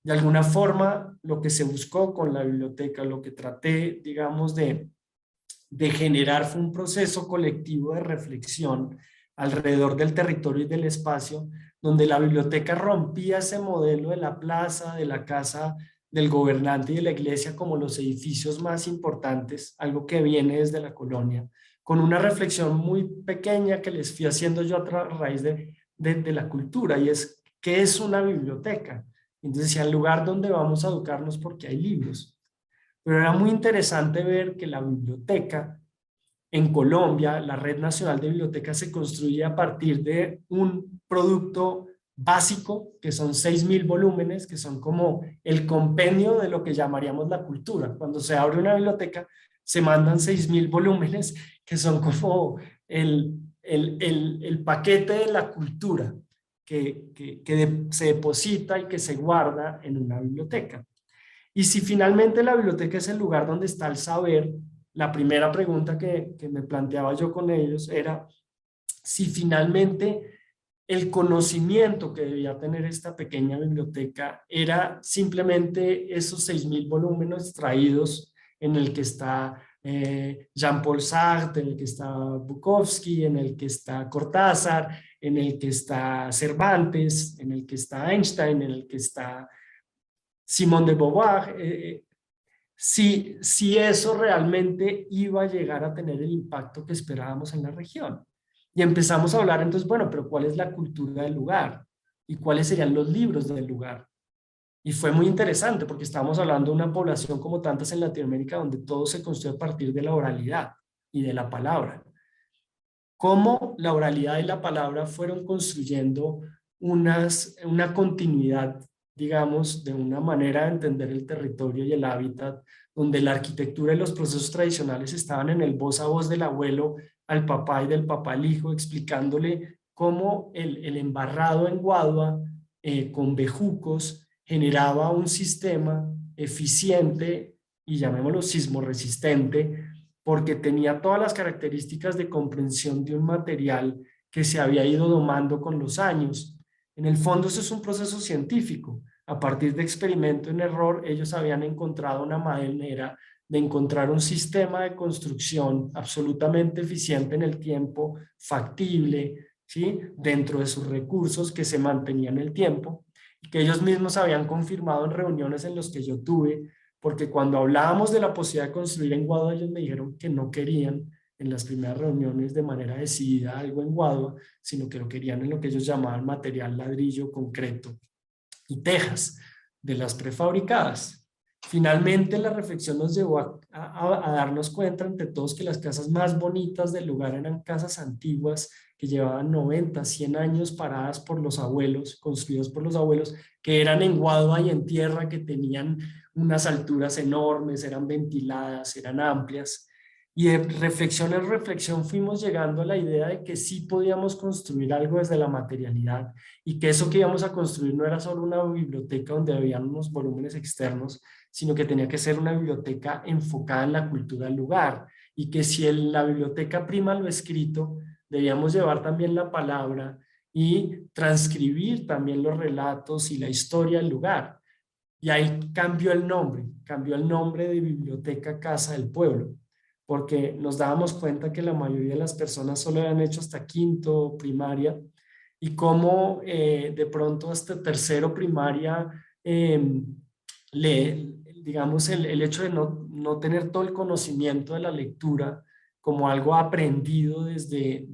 [SPEAKER 1] De alguna forma, lo que se buscó con la biblioteca, lo que traté, digamos, de generar fue un proceso colectivo de reflexión alrededor del territorio y del espacio, donde la biblioteca rompía ese modelo de la plaza, de la casa del gobernante y de la iglesia como los edificios más importantes, algo que viene desde la colonia, con una reflexión muy pequeña que les fui haciendo yo a raíz de la cultura, y es, ¿qué es una biblioteca? Entonces decía, el lugar donde vamos a educarnos porque hay libros. Pero era muy interesante ver que la biblioteca en Colombia, la Red Nacional de Bibliotecas se construye a partir de un producto básico, que son 6.000 volúmenes, que son como el compendio de lo que llamaríamos la cultura. Cuando se abre una biblioteca, se mandan 6.000 volúmenes, que son como el paquete de la cultura que se deposita y que se guarda en una biblioteca. Y si finalmente la biblioteca es el lugar donde está el saber, la primera pregunta que me planteaba yo con ellos era si finalmente el conocimiento que debía tener esta pequeña biblioteca era simplemente esos 6.000 volúmenes traídos en el que está Jean-Paul Sartre, en el que está Bukowski, en el que está Cortázar, en el que está Cervantes, en el que está Einstein, en el que está Simone de Beauvoir, si eso realmente iba a llegar a tener el impacto que esperábamos en la región. Y empezamos a hablar entonces, bueno, pero ¿cuál es la cultura del lugar? ¿Y cuáles serían los libros del lugar? Y fue muy interesante porque estábamos hablando de una población como tantas en Latinoamérica donde todo se construye a partir de la oralidad y de la palabra. Cómo la oralidad y la palabra fueron construyendo una continuidad, digamos, de una manera de entender el territorio y el hábitat, donde la arquitectura y los procesos tradicionales estaban en el voz a voz del abuelo al papá y del papá al hijo, explicándole cómo el embarrado en Guadua con bejucos generaba un sistema eficiente y llamémoslo sismorresistente, porque tenía todas las características de comprensión de un material que se había ido domando con los años. En el fondo eso es un proceso científico. A partir de experimento en error, ellos habían encontrado una manera de encontrar un sistema de construcción absolutamente eficiente en el tiempo, factible, ¿sí? Dentro de sus recursos que se mantenían en el tiempo, y que ellos mismos habían confirmado en reuniones en las que yo tuve, porque cuando hablábamos de la posibilidad de construir en Guadua, ellos me dijeron que no querían en las primeras reuniones de manera decidida algo en Guadua, sino que lo querían en lo que ellos llamaban material ladrillo, concreto y tejas de las prefabricadas. Finalmente la reflexión nos llevó a darnos cuenta entre todos que las casas más bonitas del lugar eran casas antiguas que llevaban 90, 100 años paradas por los abuelos, construidas por los abuelos, que eran en Guadua y en tierra, que tenían unas alturas enormes, eran ventiladas, eran amplias. Y de reflexión en reflexión fuimos llegando a la idea de que sí podíamos construir algo desde la materialidad y que eso que íbamos a construir no era solo una biblioteca donde habían unos volúmenes externos, sino que tenía que ser una biblioteca enfocada en la cultura del lugar, y que si la biblioteca prima lo escrito, debíamos llevar también la palabra y transcribir también los relatos y la historia del lugar. Y ahí cambió el nombre de Biblioteca Casa del Pueblo, porque nos dábamos cuenta que la mayoría de las personas solo habían hecho hasta quinto primaria, y cómo de pronto hasta tercero primaria, digamos, el hecho de no tener todo el conocimiento de la lectura como algo aprendido desde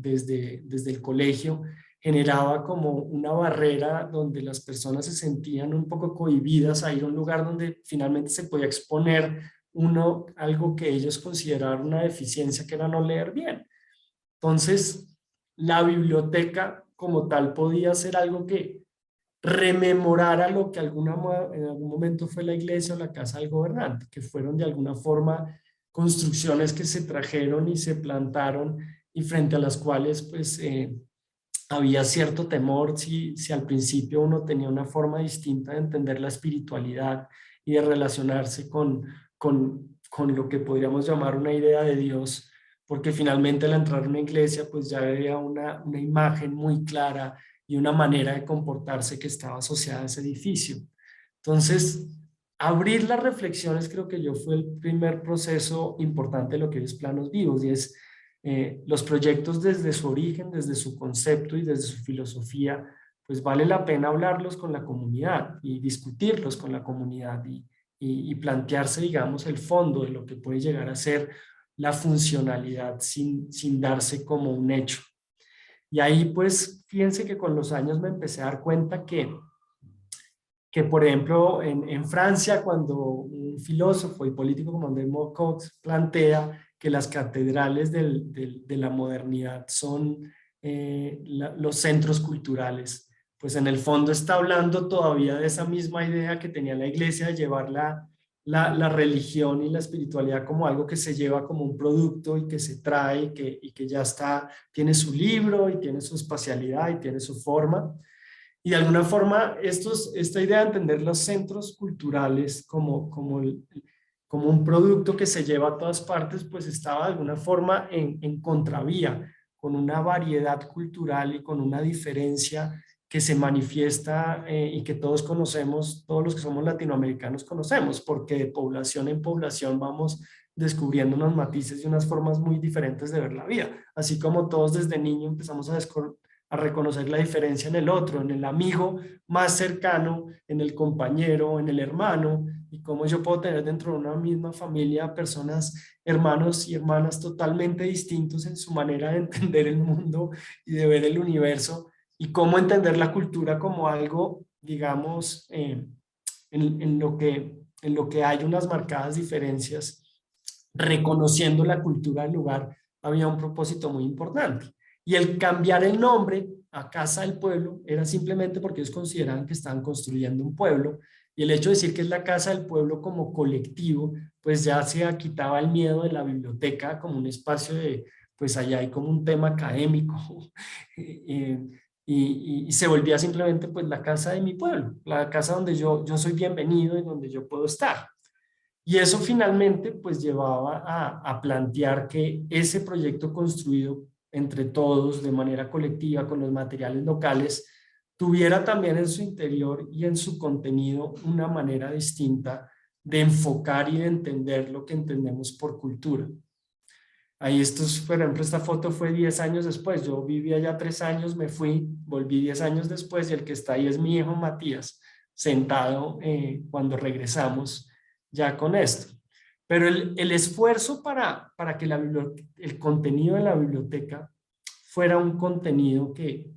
[SPEAKER 1] el colegio, generaba como una barrera donde las personas se sentían un poco cohibidas a ir a un lugar donde finalmente se podía exponer algo que ellos consideraban una deficiencia, que era no leer bien. Entonces, la biblioteca como tal podía ser algo que rememorara lo que en algún momento fue la iglesia o la casa del gobernante, que fueron de alguna forma construcciones que se trajeron y se plantaron y frente a las cuales pues había cierto temor si al principio uno tenía una forma distinta de entender la espiritualidad y de relacionarse con lo que podríamos llamar una idea de Dios, porque finalmente al entrar a una iglesia pues ya había una imagen muy clara y una manera de comportarse que estaba asociada a ese edificio. Entonces, abrir las reflexiones creo que yo fue el primer proceso importante de lo que es Planos Vivos, y es los proyectos desde su origen, desde su concepto y desde su filosofía, pues vale la pena hablarlos con la comunidad y discutirlos con la comunidad y plantearse, digamos, el fondo de lo que puede llegar a ser la funcionalidad sin darse como un hecho. Y ahí pues fíjense que con los años me empecé a dar cuenta que por ejemplo en Francia, cuando un filósofo y político como André Cox plantea que las catedrales de la modernidad son los centros culturales, pues en el fondo está hablando todavía de esa misma idea que tenía la iglesia de llevar la religión y la espiritualidad como algo que se lleva como un producto y que se trae y que ya está, tiene su libro y tiene su espacialidad y tiene su forma. Y de alguna forma, esta idea de entender los centros culturales como un producto que se lleva a todas partes, pues estaba de alguna forma en contravía, con una variedad cultural y con una diferencia que se manifiesta y que todos conocemos, todos los que somos latinoamericanos conocemos, porque de población en población vamos descubriendo unos matices y unas formas muy diferentes de ver la vida, así como todos desde niño empezamos a reconocer la diferencia en el otro, en el amigo más cercano, en el compañero, en el hermano, y cómo yo puedo tener dentro de una misma familia personas, hermanos y hermanas totalmente distintos en su manera de entender el mundo y de ver el universo, y cómo entender la cultura como algo, digamos, en lo que hay unas marcadas diferencias, reconociendo la cultura del lugar, había un propósito muy importante. Y el cambiar el nombre a Casa del Pueblo era simplemente porque ellos consideraban que estaban construyendo un pueblo, y el hecho de decir que es la Casa del Pueblo como colectivo, pues ya se quitaba el miedo de la biblioteca como un espacio de, pues allá hay como un tema académico, y se volvía simplemente pues la casa de mi pueblo, la casa donde yo soy bienvenido y donde yo puedo estar. Y eso finalmente pues llevaba a plantear que ese proyecto construido entre todos de manera colectiva con los materiales locales tuviera también en su interior y en su contenido una manera distinta de enfocar y de entender lo que entendemos por cultura. Ahí por ejemplo, esta foto fue 10 años después. Yo viví allá 3 años, me fui, volví 10 años después, y el que está ahí es mi hijo Matías, sentado cuando regresamos ya con esto. Pero el esfuerzo para que el contenido de la biblioteca fuera un contenido que,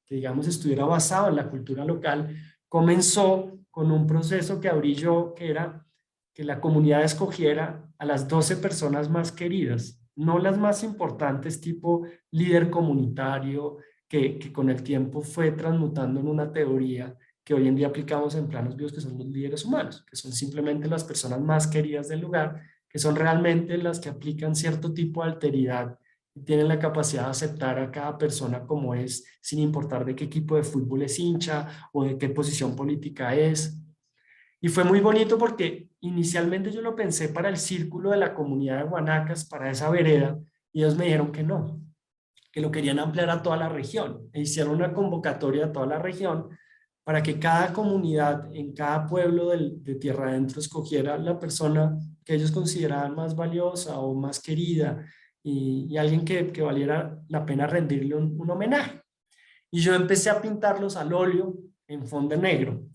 [SPEAKER 1] digamos, estuviera basado en la cultura local, comenzó con un proceso que abrí yo, que era que la comunidad escogiera a las 12 personas más queridas, no las más importantes, tipo líder comunitario, que con el tiempo fue transmutando en una teoría que hoy en día aplicamos en Planos Vivos, que son los líderes humanos, que son simplemente las personas más queridas del lugar, que son realmente las que aplican cierto tipo de alteridad y tienen la capacidad de aceptar a cada persona como es, sin importar de qué equipo de fútbol es hincha o de qué posición política es. Y fue muy bonito porque inicialmente yo lo pensé para el círculo de la comunidad de Guanacas, para esa vereda, y ellos me dijeron que no, que lo querían ampliar a toda la región. E hicieron una convocatoria a toda la región para que cada comunidad, en cada pueblo de Tierra Adentro, escogiera la persona que ellos consideraban más valiosa o más querida, y alguien que valiera la pena rendirle un homenaje. Y yo empecé a pintarlos al óleo en fondo negro,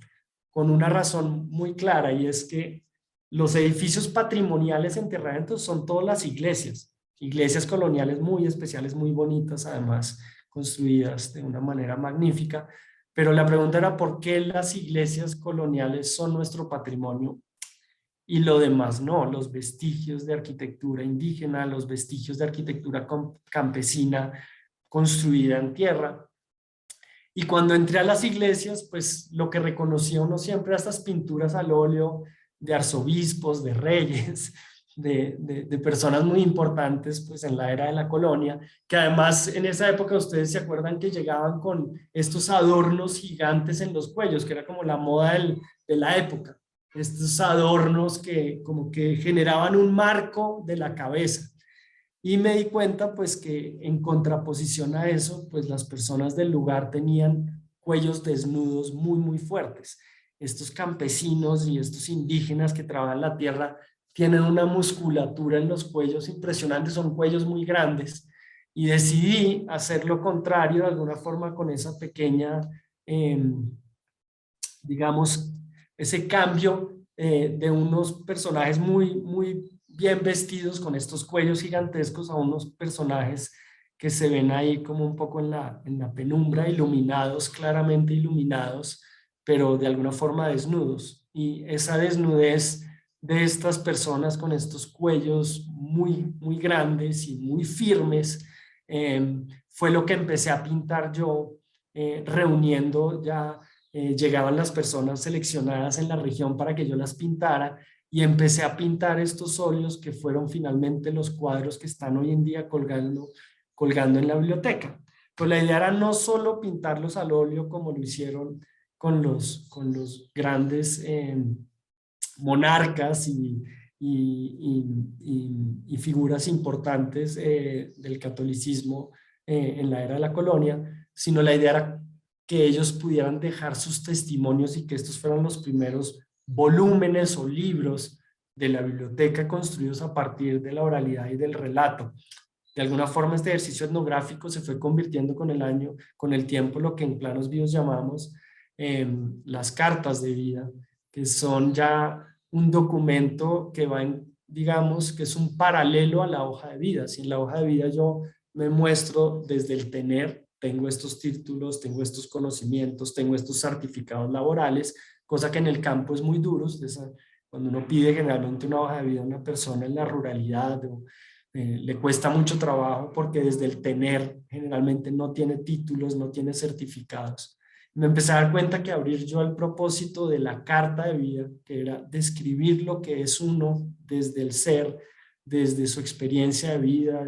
[SPEAKER 1] con una razón muy clara, y es que los edificios patrimoniales en Tierra Adentro son todas las iglesias coloniales muy especiales, muy bonitas además, construidas de una manera magnífica. Pero la pregunta era, ¿por qué las iglesias coloniales son nuestro patrimonio y lo demás no? Los vestigios de arquitectura indígena, los vestigios de arquitectura campesina construida en tierra. Y cuando entré a las iglesias, pues lo que reconocía uno siempre era estas pinturas al óleo de arzobispos, de reyes, de personas muy importantes pues en la era de la colonia, que además en esa época ustedes se acuerdan que llegaban con estos adornos gigantes en los cuellos, que era como la moda de la época, estos adornos que como que generaban un marco de la cabeza. Y me di cuenta pues que en contraposición a eso, pues las personas del lugar tenían cuellos desnudos muy, muy fuertes. Estos campesinos y estos indígenas que trabajan la tierra tienen una musculatura en los cuellos impresionante, son cuellos muy grandes. Y decidí hacer lo contrario de alguna forma con esa pequeña, digamos, ese cambio de unos personajes muy, muy bien vestidos con estos cuellos gigantescos a unos personajes que se ven ahí como un poco en la penumbra, iluminados, claramente iluminados, pero de alguna forma desnudos. Y esa desnudez de estas personas con estos cuellos muy, muy grandes y muy firmes, fue lo que empecé a pintar yo, reuniendo ya llegaban las personas seleccionadas en la región para que yo las pintara y empecé a pintar estos óleos que fueron finalmente los cuadros que están hoy en día colgando en la biblioteca. Pues la idea era no solo pintarlos al óleo como lo hicieron con los grandes monarcas y figuras importantes del catolicismo en la era de la colonia, sino la idea era que ellos pudieran dejar sus testimonios y que estos fueran los primeros volúmenes o libros de la biblioteca construidos a partir de la oralidad y del relato. De alguna forma este ejercicio etnográfico se fue convirtiendo con el tiempo, lo que en Planos Vivos llamamos las cartas de vida, que son ya un documento que va en, digamos, que es un paralelo a la hoja de vida. Si en la hoja de vida yo me muestro desde el tener, tengo estos títulos, tengo estos conocimientos, tengo estos certificados laborales, cosa que en el campo es muy duro. Cuando uno pide generalmente una hoja de vida a una persona en la ruralidad, le cuesta mucho trabajo porque desde el tener generalmente no tiene títulos, no tiene certificados. Me empecé a dar cuenta que abrir yo el propósito de la carta de vida, que era describir lo que es uno desde el ser, desde su experiencia de vida,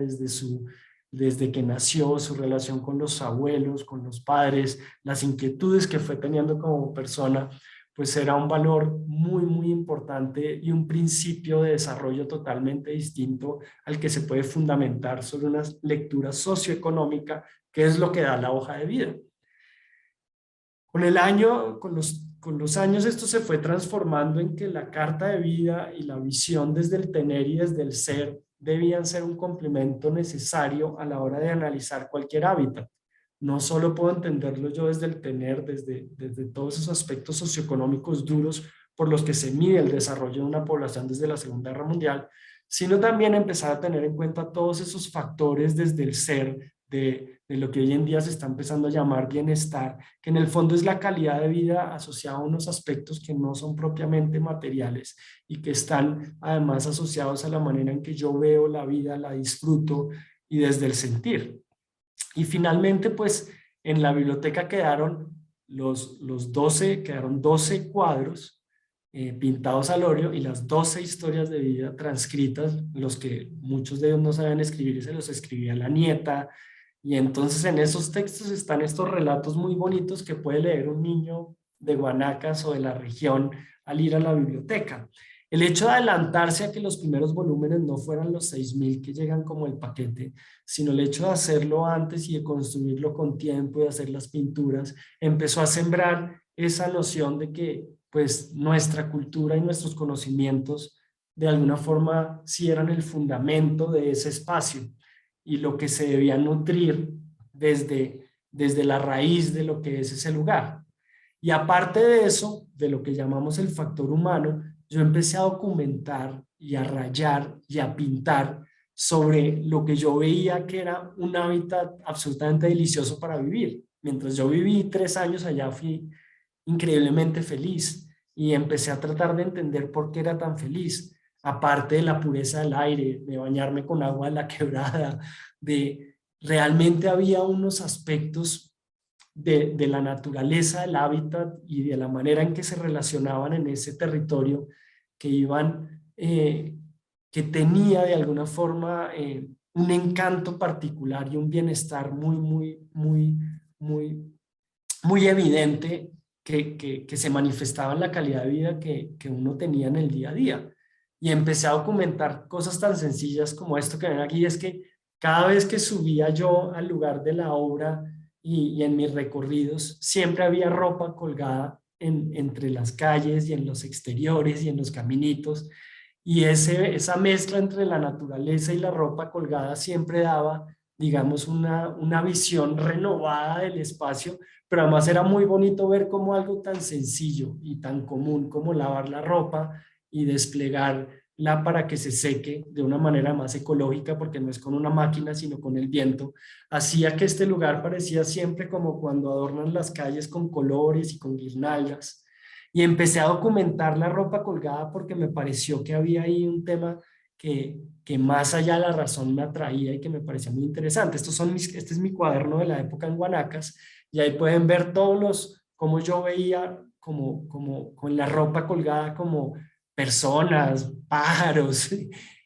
[SPEAKER 1] desde que nació, su relación con los abuelos, con los padres, las inquietudes que fue teniendo como persona, pues era un valor muy, muy importante y un principio de desarrollo totalmente distinto al que se puede fundamentar sobre una lectura socioeconómica, que es lo que da la hoja de vida. Con los años esto se fue transformando en que la carta de vida y la visión desde el tener y desde el ser debían ser un complemento necesario a la hora de analizar cualquier hábitat. No solo puedo entenderlo yo desde el tener, desde todos esos aspectos socioeconómicos duros por los que se mide el desarrollo de una población desde la Segunda Guerra Mundial, sino también empezar a tener en cuenta todos esos factores desde el ser, de lo que hoy en día se está empezando a llamar bienestar, que en el fondo es la calidad de vida asociada a unos aspectos que no son propiamente materiales y que están además asociados a la manera en que yo veo la vida, la disfruto y desde el sentir. Y finalmente, pues en la biblioteca quedaron quedaron 12 cuadros pintados al óleo y las 12 historias de vida transcritas, los que muchos de ellos no sabían escribir y se los escribía la nieta. Y entonces en esos textos están estos relatos muy bonitos que puede leer un niño de Guanacas o de la región al ir a la biblioteca. El hecho de adelantarse a que los primeros volúmenes no fueran los 6.000 que llegan como el paquete, sino el hecho de hacerlo antes y de construirlo con tiempo y de hacer las pinturas, empezó a sembrar esa noción de que pues nuestra cultura y nuestros conocimientos de alguna forma sí eran el fundamento de ese espacio y lo que se debía nutrir desde la raíz de lo que es ese lugar. Y aparte de eso, de lo que llamamos el factor humano, yo empecé a documentar y a rayar y a pintar sobre lo que yo veía que era un hábitat absolutamente delicioso para vivir. Mientras yo viví 3 años allá, fui increíblemente feliz y empecé a tratar de entender por qué era tan feliz, aparte de la pureza del aire, de bañarme con agua de la quebrada, de realmente había unos aspectos de la naturaleza, del hábitat y de la manera en que se relacionaban en ese territorio que iban, que tenía de alguna forma un encanto particular y un bienestar muy, muy evidente que se manifestaba en la calidad de vida que uno tenía en el día a día. Y empecé a documentar cosas tan sencillas como esto que ven aquí, es que cada vez que subía yo al lugar de la obra y en mis recorridos, siempre había ropa colgada entre las calles y en los exteriores y en los caminitos. Y esa mezcla entre la naturaleza y la ropa colgada siempre daba, digamos, una visión renovada del espacio, pero además era muy bonito ver cómo algo tan sencillo y tan común como lavar la ropa y desplegarla para que se seque de una manera más ecológica, porque no es con una máquina, sino con el viento, hacía que este lugar parecía siempre como cuando adornan las calles con colores y con guirnaldas. Y empecé a documentar la ropa colgada porque me pareció que había ahí un tema que más allá de la razón me atraía y que me parecía muy interesante. Este es mi cuaderno de la época en Guanacas y ahí pueden ver cómo yo veía con la ropa colgada como personas, pájaros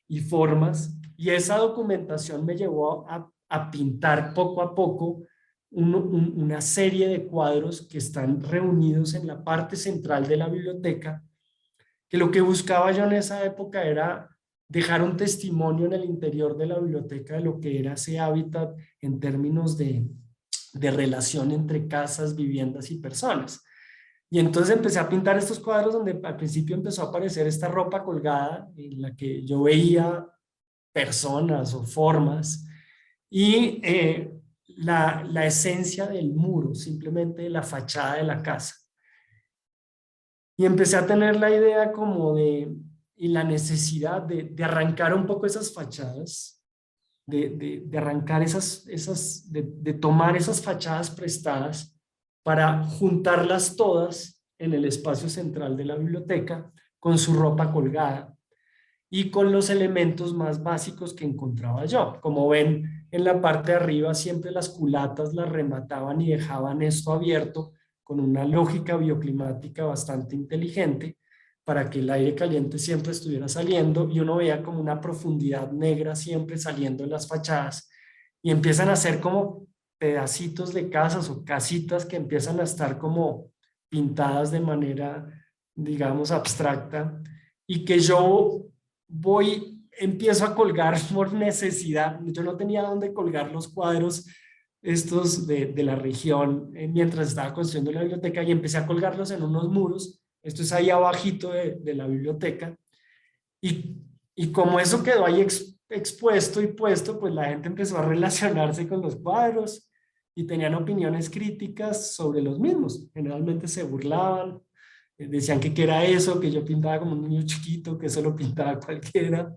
[SPEAKER 1] y formas. Y esa documentación me llevó a pintar poco a poco una serie de cuadros que están reunidos en la parte central de la biblioteca, que lo que buscaba yo en esa época era dejar un testimonio en el interior de la biblioteca de lo que era ese hábitat en términos de relación entre casas, viviendas y personas. Y entonces empecé a pintar estos cuadros donde al principio empezó a aparecer esta ropa colgada en la que yo veía personas o formas y la esencia del muro, simplemente la fachada de la casa. Y empecé a tener la idea como y la necesidad de arrancar un poco esas fachadas, de arrancar de tomar esas fachadas prestadas para juntarlas todas en el espacio central de la biblioteca con su ropa colgada y con los elementos más básicos que encontraba yo. Como ven, en la parte de arriba siempre las culatas las remataban y dejaban esto abierto con una lógica bioclimática bastante inteligente para que el aire caliente siempre estuviera saliendo y uno veía como una profundidad negra siempre saliendo en las fachadas y empiezan a ser como pedacitos de casas o casitas que empiezan a estar como pintadas de manera, digamos, abstracta y que yo empiezo a colgar por necesidad. Yo no tenía dónde colgar los cuadros estos de la región mientras estaba construyendo la biblioteca y empecé a colgarlos en unos muros. Esto es ahí abajito de la biblioteca. Y, y como eso quedó ahí expuesto y puesto, pues la gente empezó a relacionarse con los cuadros y tenían opiniones críticas sobre los mismos. Generalmente se burlaban, decían que qué era eso, que yo pintaba como un niño chiquito, que eso lo pintaba cualquiera.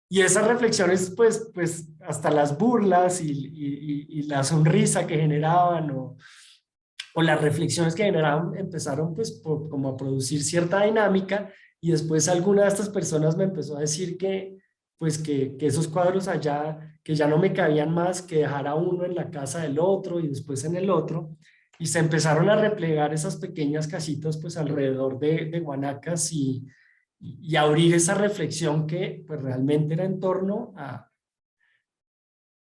[SPEAKER 1] Y esas reflexiones, pues hasta las burlas y la sonrisa que generaban o las reflexiones que generaban empezaron pues como a producir cierta dinámica y después alguna de estas personas me empezó a decir que esos cuadros allá, que ya no me cabían más, que dejara uno en la casa del otro y después en el otro y se empezaron a replegar esas pequeñas casitas pues alrededor de Guanacas y abrir esa reflexión que pues realmente era en torno a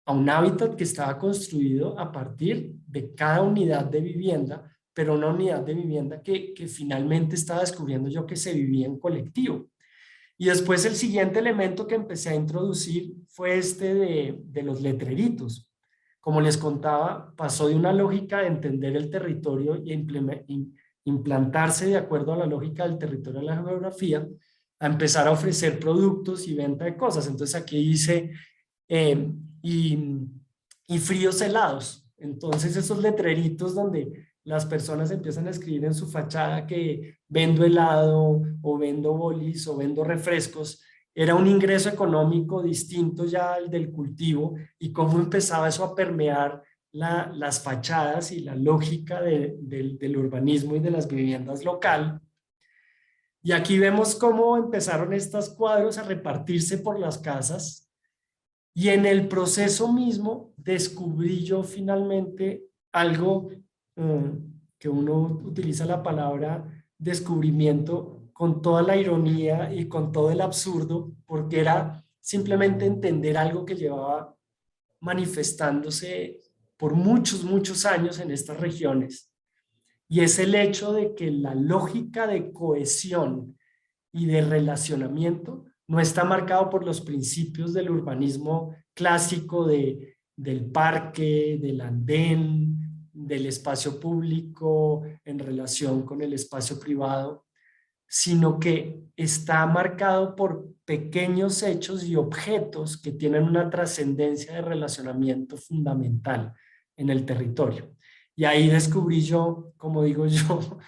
[SPEAKER 1] un hábitat que estaba construido a partir de cada unidad de vivienda, pero una unidad de vivienda que finalmente estaba descubriendo yo que se vivía en colectivo. Y después el siguiente elemento que empecé a introducir fue este de los letreritos. Como les contaba, pasó de una lógica de entender el territorio y implantarse de acuerdo a la lógica del territorio de la geografía, a empezar a ofrecer productos y venta de cosas. Entonces aquí dice eh, y, y fríos helados. Entonces esos letreritos donde las personas empiezan a escribir en su fachada que vendo helado o vendo bolis o vendo refrescos era un ingreso económico distinto ya al del cultivo y cómo empezaba eso a permear las fachadas y la lógica del urbanismo y de las viviendas local. Y aquí vemos cómo empezaron estos cuadros a repartirse por las casas y en el proceso mismo descubrí yo finalmente algo que uno utiliza la palabra descubrimiento con toda la ironía y con todo el absurdo, porque era simplemente entender algo que llevaba manifestándose por muchos, muchos años en estas regiones. Y es el hecho de que la lógica de cohesión y de relacionamiento no está marcado por los principios del urbanismo clásico del parque, del andén, del espacio público en relación con el espacio privado, sino que está marcado por pequeños hechos y objetos que tienen una trascendencia de relacionamiento fundamental en el territorio. Y ahí descubrí yo, como digo yo,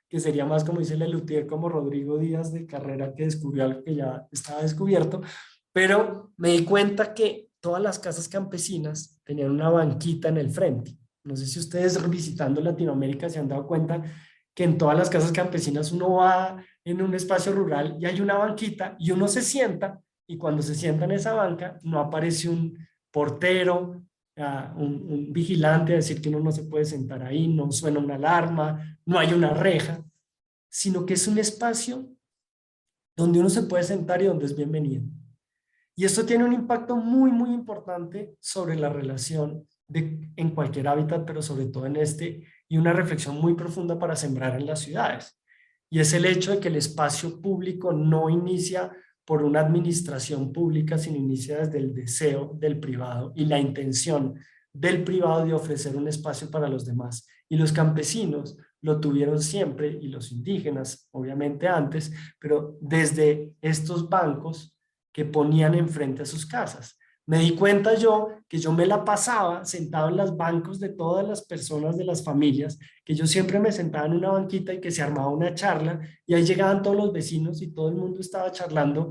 [SPEAKER 1] que sería más como dice Lelutier, como Rodrigo Díaz de Carrera, que descubrió algo que ya estaba descubierto, pero me di cuenta que todas las casas campesinas tenían una banquita en el frente. No sé si ustedes visitando Latinoamérica se han dado cuenta que en todas las casas campesinas uno va en un espacio rural y hay una banquita y uno se sienta y cuando se sienta en esa banca no aparece un portero, un vigilante a decir que uno no se puede sentar ahí, no suena una alarma, no hay una reja, sino que es un espacio donde uno se puede sentar y donde es bienvenido. Y esto tiene un impacto muy, muy importante sobre la relación en cualquier hábitat, pero sobre todo en este, y una reflexión muy profunda para sembrar en las ciudades. Y es el hecho de que el espacio público no inicia por una administración pública, sino inicia desde el deseo del privado y la intención del privado de ofrecer un espacio para los demás. Y los campesinos lo tuvieron siempre, y los indígenas, obviamente antes, pero desde estos bancos que ponían enfrente a sus casas. Me di cuenta yo que yo me la pasaba sentado en los bancos de todas las personas de las familias, que yo siempre me sentaba en una banquita y que se armaba una charla y ahí llegaban todos los vecinos y todo el mundo estaba charlando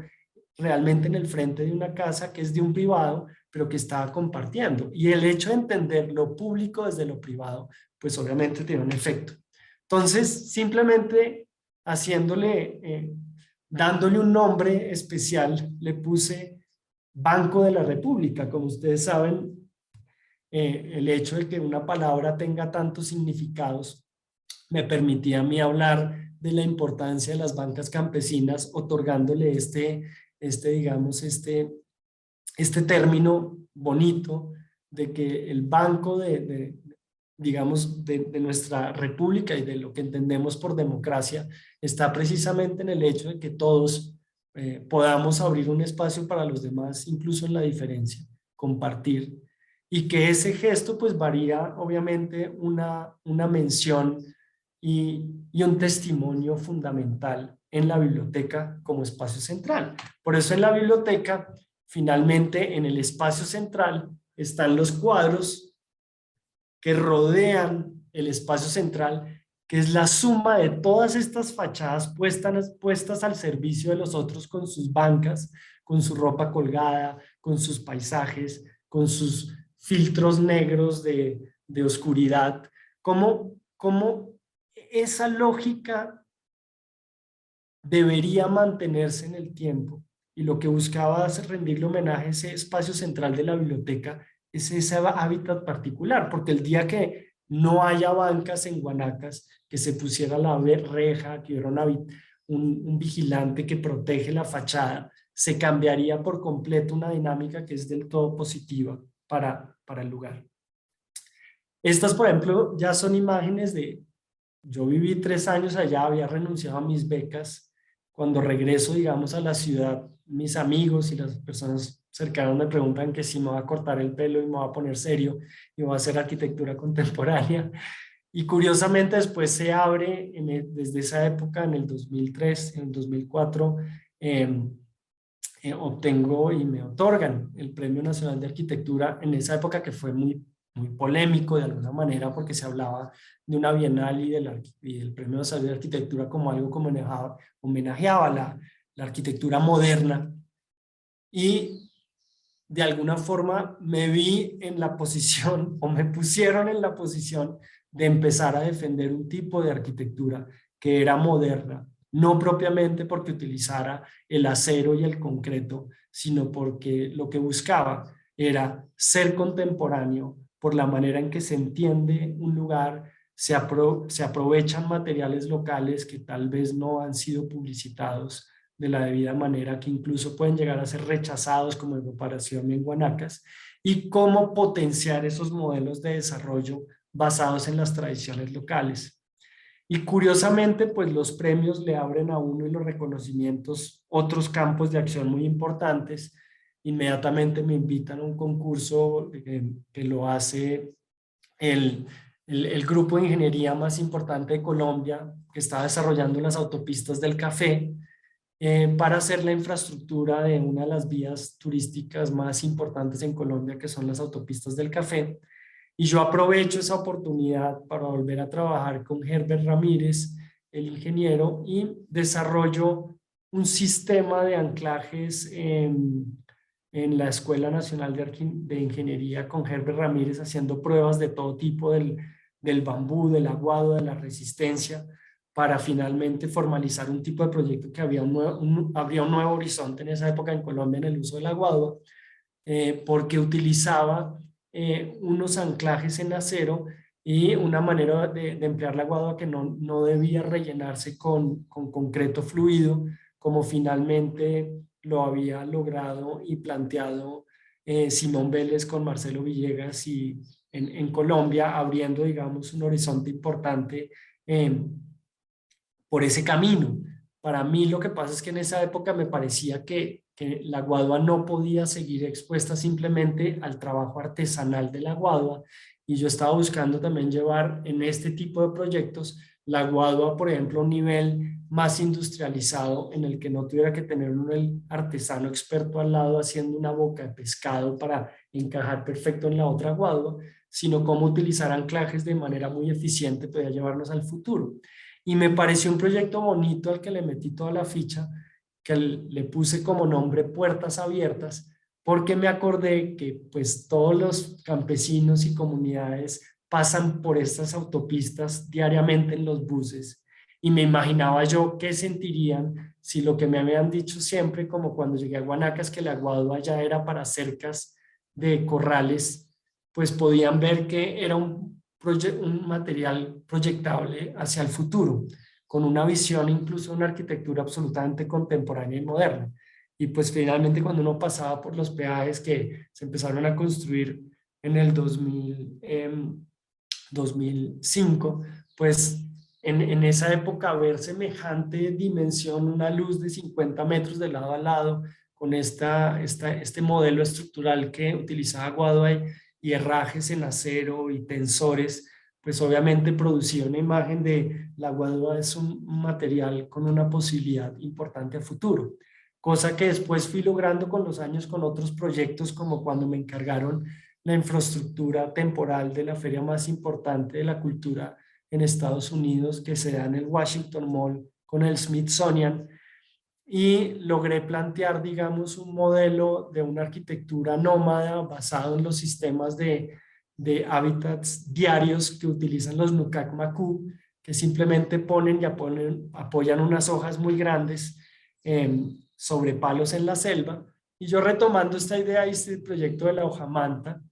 [SPEAKER 1] realmente en el frente de una casa que es de un privado, pero que estaba compartiendo. Y el hecho de entender lo público desde lo privado, pues obviamente tiene un efecto. Entonces, simplemente haciéndole, dándole un nombre especial, le puse Banco de la República. Como ustedes saben, el hecho de que una palabra tenga tantos significados me permitía a mí hablar de la importancia de las bancas campesinas, otorgándole digamos, este término bonito de que el banco digamos, de nuestra república y de lo que entendemos por democracia está precisamente en el hecho de que todos podamos abrir un espacio para los demás, incluso en la diferencia, compartir, y que ese gesto pues varía obviamente una mención y un testimonio fundamental en la biblioteca como espacio central. Por eso en la biblioteca, finalmente en el espacio central están los cuadros que rodean el espacio central, que es la suma de todas estas fachadas puestas al servicio de los otros con sus bancas, con su ropa colgada, con sus paisajes, con sus filtros negros de oscuridad, como esa lógica debería mantenerse en el tiempo. Y lo que buscaba es rendirle homenaje a ese espacio central de la biblioteca, es ese hábitat particular, porque el día que no haya bancas en Guanacas, que se pusiera la reja, que hubiera un vigilante que protege la fachada, se cambiaría por completo una dinámica que es del todo positiva para el lugar. Estas, por ejemplo, ya son imágenes yo viví 3 años allá, había renunciado a mis becas. Cuando regreso, digamos, a la ciudad, mis amigos y las personas cercanas me preguntan que si me va a cortar el pelo y me va a poner serio y va a hacer arquitectura contemporánea. Y curiosamente después se abre, desde esa época, en el 2003, en el 2004, obtengo y me otorgan el Premio Nacional de Arquitectura en esa época que fue muy, muy polémico de alguna manera porque se hablaba de una bienal y del Premio Nacional de Arquitectura como algo que homenajeaba la arquitectura moderna. y de alguna forma me vi en la posición o me pusieron en la posición de empezar a defender un tipo de arquitectura que era moderna, no propiamente porque utilizara el acero y el concreto, sino porque lo que buscaba era ser contemporáneo por la manera en que se entiende un lugar, se aprovechan materiales locales que tal vez no han sido publicitados de la debida manera, que incluso pueden llegar a ser rechazados como en comparación en Guanacas, y cómo potenciar esos modelos de desarrollo basados en las tradiciones locales. Y curiosamente, pues los premios le abren a uno y los reconocimientos otros campos de acción muy importantes. Inmediatamente me invitan a un concurso que lo hace el, el grupo de ingeniería más importante de Colombia, que está desarrollando las autopistas del café, para hacer la infraestructura de una de las vías turísticas más importantes en Colombia, que son las autopistas del café. Y yo aprovecho esa oportunidad para volver a trabajar con Herbert Ramírez, el ingeniero, y desarrollo un sistema de anclajes en la Escuela Nacional de Ingeniería con Herbert Ramírez, haciendo pruebas de todo tipo del bambú, del aguado, de la resistencia, para finalmente formalizar un tipo de proyecto que habría un nuevo horizonte en esa época en Colombia en el uso del aguado, porque utilizaba unos anclajes en acero y una manera de emplear la guadua que no debía rellenarse con concreto fluido, como finalmente lo había logrado y planteado Simón Vélez con Marcelo Villegas y en Colombia, abriendo, digamos, un horizonte importante por ese camino. Para mí lo que pasa es que en esa época me parecía que la guadua no podía seguir expuesta simplemente al trabajo artesanal de la guadua, y yo estaba buscando también llevar en este tipo de proyectos la guadua, por ejemplo, a un nivel más industrializado en el que no tuviera que tener un artesano experto al lado haciendo una boca de pescado para encajar perfecto en la otra guadua, sino cómo utilizar anclajes de manera muy eficiente para llevarnos al futuro. Y me pareció un proyecto bonito al que le metí toda la ficha, que le puse como nombre Puertas Abiertas, porque me acordé que pues todos los campesinos y comunidades pasan por estas autopistas diariamente en los buses, y me imaginaba yo qué sentirían si lo que me habían dicho siempre, como cuando llegué a Guanacas, que la guadua ya era para cercas de corrales, pues podían ver que era un material proyectable hacia el futuro, con una visión incluso de una arquitectura absolutamente contemporánea y moderna. Y pues finalmente cuando uno pasaba por los peajes que se empezaron a construir en el 2005, pues en esa época ver semejante dimensión, una luz de 50 metros de lado a lado, con este modelo estructural que utilizaba Guadoy y herrajes en acero y tensores, pues obviamente producía una imagen de la guadua es un material con una posibilidad importante a futuro, cosa que después fui logrando con los años con otros proyectos, como cuando me encargaron la infraestructura temporal de la feria más importante de la cultura en Estados Unidos, que se da en el Washington Mall con el Smithsonian, y logré plantear, digamos, un modelo de una arquitectura nómada basado en los sistemas de hábitats diarios que utilizan los Nukak Maku, que simplemente apoyan unas hojas muy grandes sobre palos en la selva. Y yo, retomando esta idea, hice el proyecto de la hojamanta,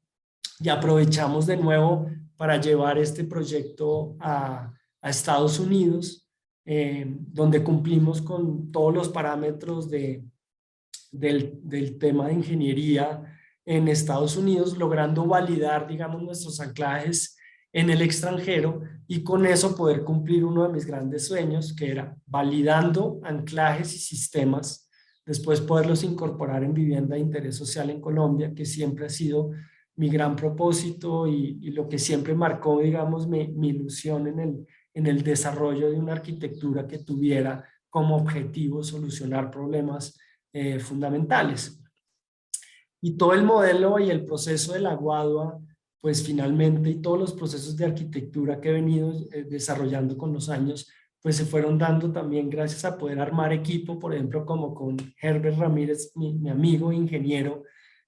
[SPEAKER 1] y aprovechamos de nuevo para llevar este proyecto a Estados Unidos, donde cumplimos con todos los parámetros del tema de ingeniería en Estados Unidos, logrando validar, digamos, nuestros anclajes en el extranjero, y con eso poder cumplir uno de mis grandes sueños, que era validando anclajes y sistemas, después poderlos incorporar en vivienda de interés social en Colombia, que siempre ha sido mi gran propósito y lo que siempre marcó, digamos, mi ilusión en el desarrollo de una arquitectura que tuviera como objetivo solucionar problemas fundamentales. Y todo el modelo y el proceso de la Guadua, pues finalmente, y todos los procesos de arquitectura que he venido desarrollando con los años, pues se fueron dando también gracias a poder armar equipo, por ejemplo, como con Herbert Ramírez, mi amigo ingeniero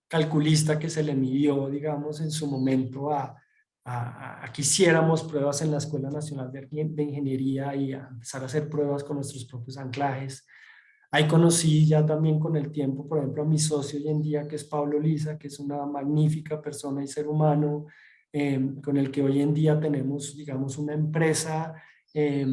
[SPEAKER 1] calculista que se le midió, digamos, en su momento a que hiciéramos pruebas en la Escuela Nacional de Ingeniería y a empezar a hacer pruebas con nuestros propios anclajes. Ahí conocí ya también con el tiempo, por ejemplo, a mi socio hoy en día, que es Pablo Lisa, que es una magnífica persona y ser humano, con el que hoy en día tenemos, digamos, una empresa, eh,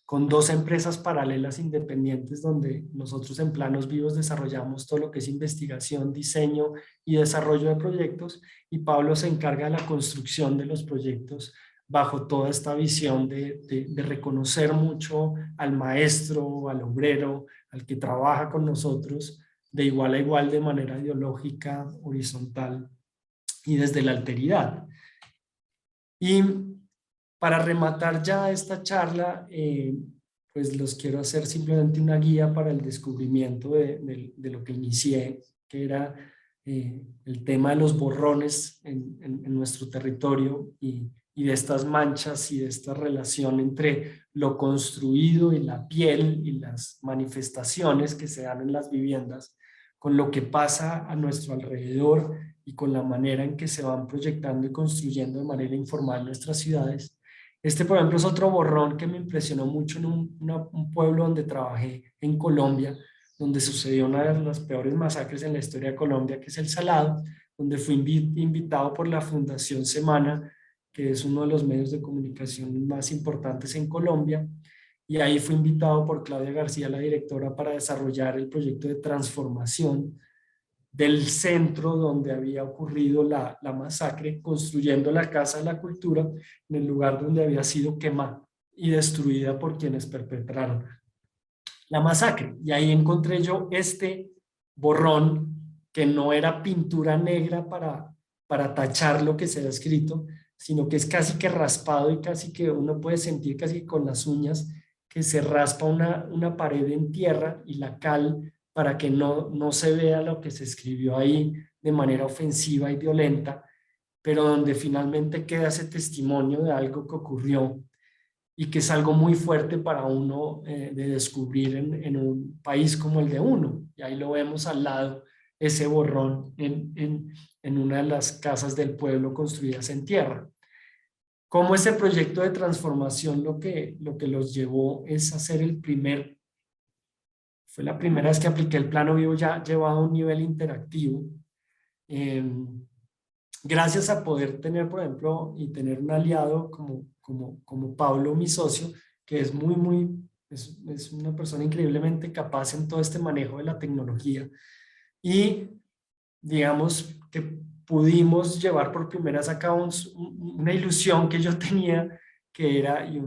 [SPEAKER 1] con dos empresas paralelas independientes, donde nosotros en Planos Vivos desarrollamos todo lo que es investigación, diseño y desarrollo de proyectos, y Pablo se encarga de la construcción de los proyectos bajo toda esta visión de reconocer mucho al maestro, al obrero, al que trabaja con nosotros de igual a igual de manera ideológica, horizontal y desde la alteridad. Y para rematar ya esta charla, pues los quiero hacer simplemente una guía para el descubrimiento de lo que inicié, que era el tema de los borrones en nuestro territorio y de estas manchas y de esta relación entre lo construido y la piel y las manifestaciones que se dan en las viviendas con lo que pasa a nuestro alrededor y con la manera en que se van proyectando y construyendo de manera informal nuestras ciudades. Este, por ejemplo, es otro borrón que me impresionó mucho en un pueblo donde trabajé en Colombia, donde sucedió una de las peores masacres en la historia de Colombia, que es El Salado, donde fui invitado por la Fundación Semana, que es uno de los medios de comunicación más importantes en Colombia, y ahí fui invitado por Claudia García, la directora, para desarrollar el proyecto de transformación del centro donde había ocurrido la masacre, construyendo la Casa de la Cultura en el lugar donde había sido quemada y destruida por quienes perpetraron la masacre. Y ahí encontré yo este borrón que no era pintura negra para tachar lo que se ha escrito, sino que es casi que raspado y casi que uno puede sentir casi con las uñas que se raspa una pared en tierra y la cal para que no se vea lo que se escribió ahí de manera ofensiva y violenta, pero donde finalmente queda ese testimonio de algo que ocurrió y que es algo muy fuerte para uno de descubrir en un país como el de uno. Y ahí lo vemos al lado, ese borrón en una de las casas del pueblo construidas en tierra. Como ese proyecto de transformación lo que los llevó es hacer fue la primera vez que apliqué el plano vivo ya llevado a un nivel interactivo. Eh, Gracias a poder tener, por ejemplo, y tener un aliado como Pablo, mi socio, que es es una persona increíblemente capaz en todo este manejo de la tecnología. Y digamos que pudimos llevar por primera vez a cabo una ilusión que yo tenía, que era y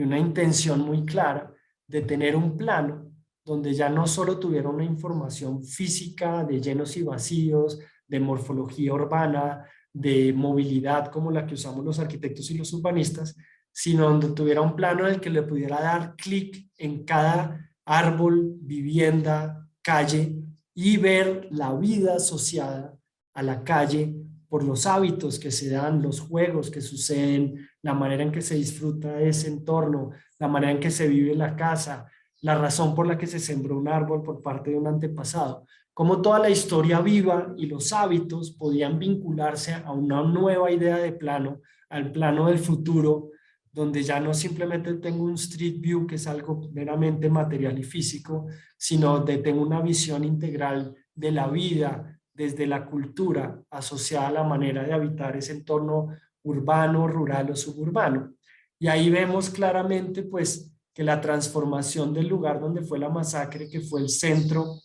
[SPEAKER 1] una intención muy clara de tener un plano donde ya no solo tuviera una información física de llenos y vacíos, de morfología urbana, de movilidad como la que usamos los arquitectos y los urbanistas, sino donde tuviera un plano en el que le pudiera dar clic en cada árbol, vivienda, calle y ver la vida asociada a la calle por los hábitos que se dan, los juegos que suceden, la manera en que se disfruta ese entorno, la manera en que se vive la casa, la razón por la que se sembró un árbol por parte de un antepasado. Cómo toda la historia viva y los hábitos podían vincularse a una nueva idea de plano, al plano del futuro, donde ya no simplemente tengo un street view, que es algo meramente material y físico, sino de tengo una visión integral de la vida desde la cultura asociada a la manera de habitar ese entorno urbano, rural o suburbano. Y ahí vemos claramente pues que la transformación del lugar donde fue la masacre, que fue el centro,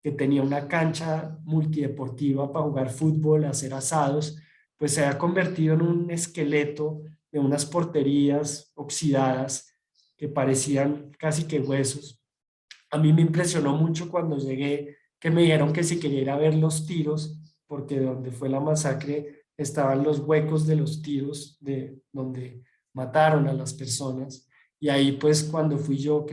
[SPEAKER 1] que tenía una cancha multideportiva para jugar fútbol, hacer asados, pues se ha convertido en un esqueleto de unas porterías oxidadas que parecían casi que huesos. A mí me impresionó mucho cuando llegué que me dijeron que si quería ir a ver los tiros, porque donde fue la masacre estaban los huecos de los tiros de donde mataron a las personas. Y ahí pues cuando fui yo,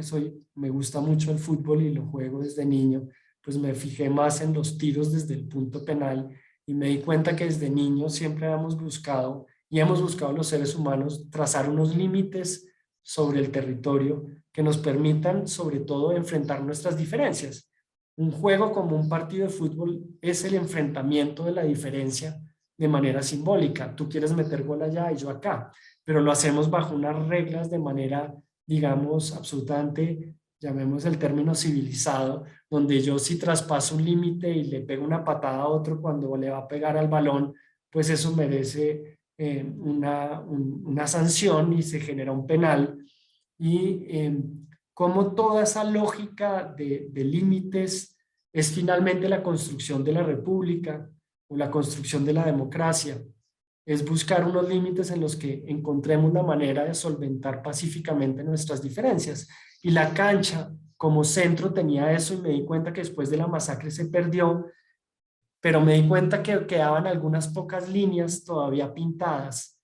[SPEAKER 1] me gusta mucho el fútbol y lo juego desde niño, pues me fijé más en los tiros desde el punto penal y me di cuenta que desde niño siempre hemos buscado los seres humanos trazar unos límites sobre el territorio que nos permitan sobre todo enfrentar nuestras diferencias. Un juego como un partido de fútbol es el enfrentamiento de la diferencia de manera simbólica. Tú quieres meter gol allá y yo acá, pero lo hacemos bajo unas reglas de manera, digamos, absolutamente, llamemos el término civilizado, donde yo si traspaso un límite y le pego una patada a otro cuando le va a pegar al balón, pues eso merece una sanción y se genera un penal. Y cómo toda esa lógica de límites es finalmente la construcción de la república o la construcción de la democracia. Es buscar unos límites en los que encontremos la manera de solventar pacíficamente nuestras diferencias. Y la cancha como centro tenía eso, y me di cuenta que después de la masacre se perdió, pero me di cuenta que quedaban algunas pocas líneas todavía pintadas,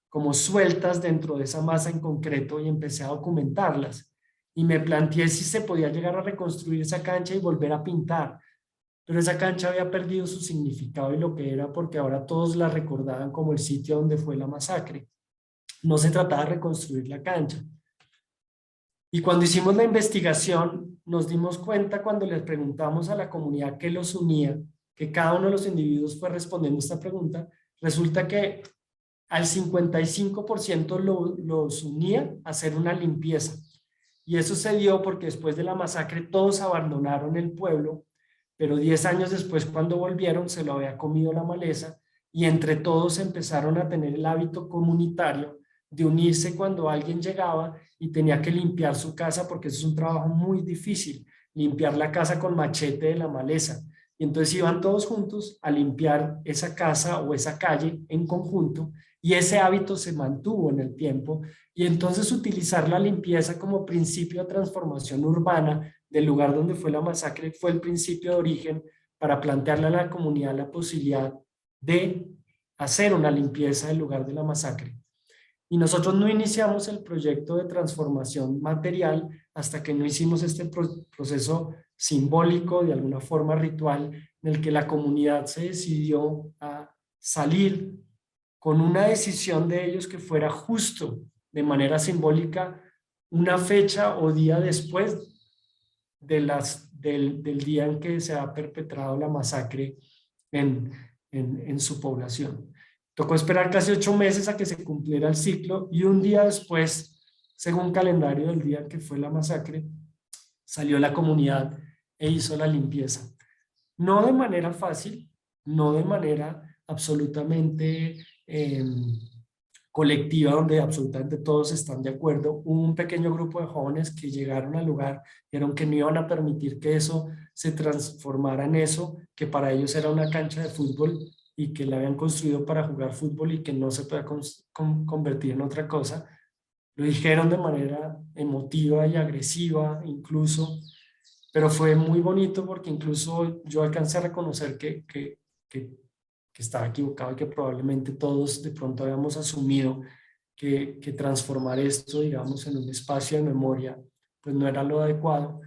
[SPEAKER 1] como sueltas dentro de esa masa en concreto, y empecé a documentarlas. Y me planteé si se podía llegar a reconstruir esa cancha y volver a pintar, pero esa cancha había perdido su significado y lo que era, porque ahora todos la recordaban como el sitio donde fue la masacre. No se trataba de reconstruir la cancha. Y cuando hicimos la investigación, nos dimos cuenta cuando les preguntamos a la comunidad qué los unía, que cada uno de los individuos fue respondiendo esta pregunta, resulta que al 55% los unía a hacer una limpieza. Y eso se dio porque después de la masacre todos abandonaron el pueblo, pero 10 años después, cuando volvieron, se lo había comido la maleza, y entre todos empezaron a tener el hábito comunitario de unirse cuando alguien llegaba y tenía que limpiar su casa, porque eso es un trabajo muy difícil, limpiar la casa con machete de la maleza. Y entonces iban todos juntos a limpiar esa casa o esa calle en conjunto, y ese hábito se mantuvo en el tiempo. Y entonces utilizar la limpieza como principio de transformación urbana del lugar donde fue la masacre fue el principio de origen para plantearle a la comunidad la posibilidad de hacer una limpieza del lugar de la masacre. Y nosotros no iniciamos el proyecto de transformación material hasta que no hicimos este proceso simbólico, de alguna forma ritual, en el que la comunidad se decidió a salir con una decisión de ellos que fuera justo, de manera simbólica, una fecha o día después del día en que se ha perpetrado la masacre en, en su población. Tocó esperar casi 8 meses a que se cumpliera el ciclo, y un día después, según calendario del día que fue la masacre, salió la comunidad e hizo la limpieza. No de manera fácil, no de manera absolutamente colectiva, donde absolutamente todos están de acuerdo. Hubo un pequeño grupo de jóvenes que llegaron al lugar, dijeron que no iban a permitir que eso se transformara en eso, que para ellos era una cancha de fútbol y que la habían construido para jugar fútbol y que no se pueda convertir en otra cosa. Lo dijeron de manera emotiva y agresiva incluso, pero fue muy bonito porque incluso yo alcancé a reconocer que estaba equivocado y que probablemente todos de pronto habíamos asumido que transformar esto, digamos, en un espacio de memoria, pues no era lo adecuado.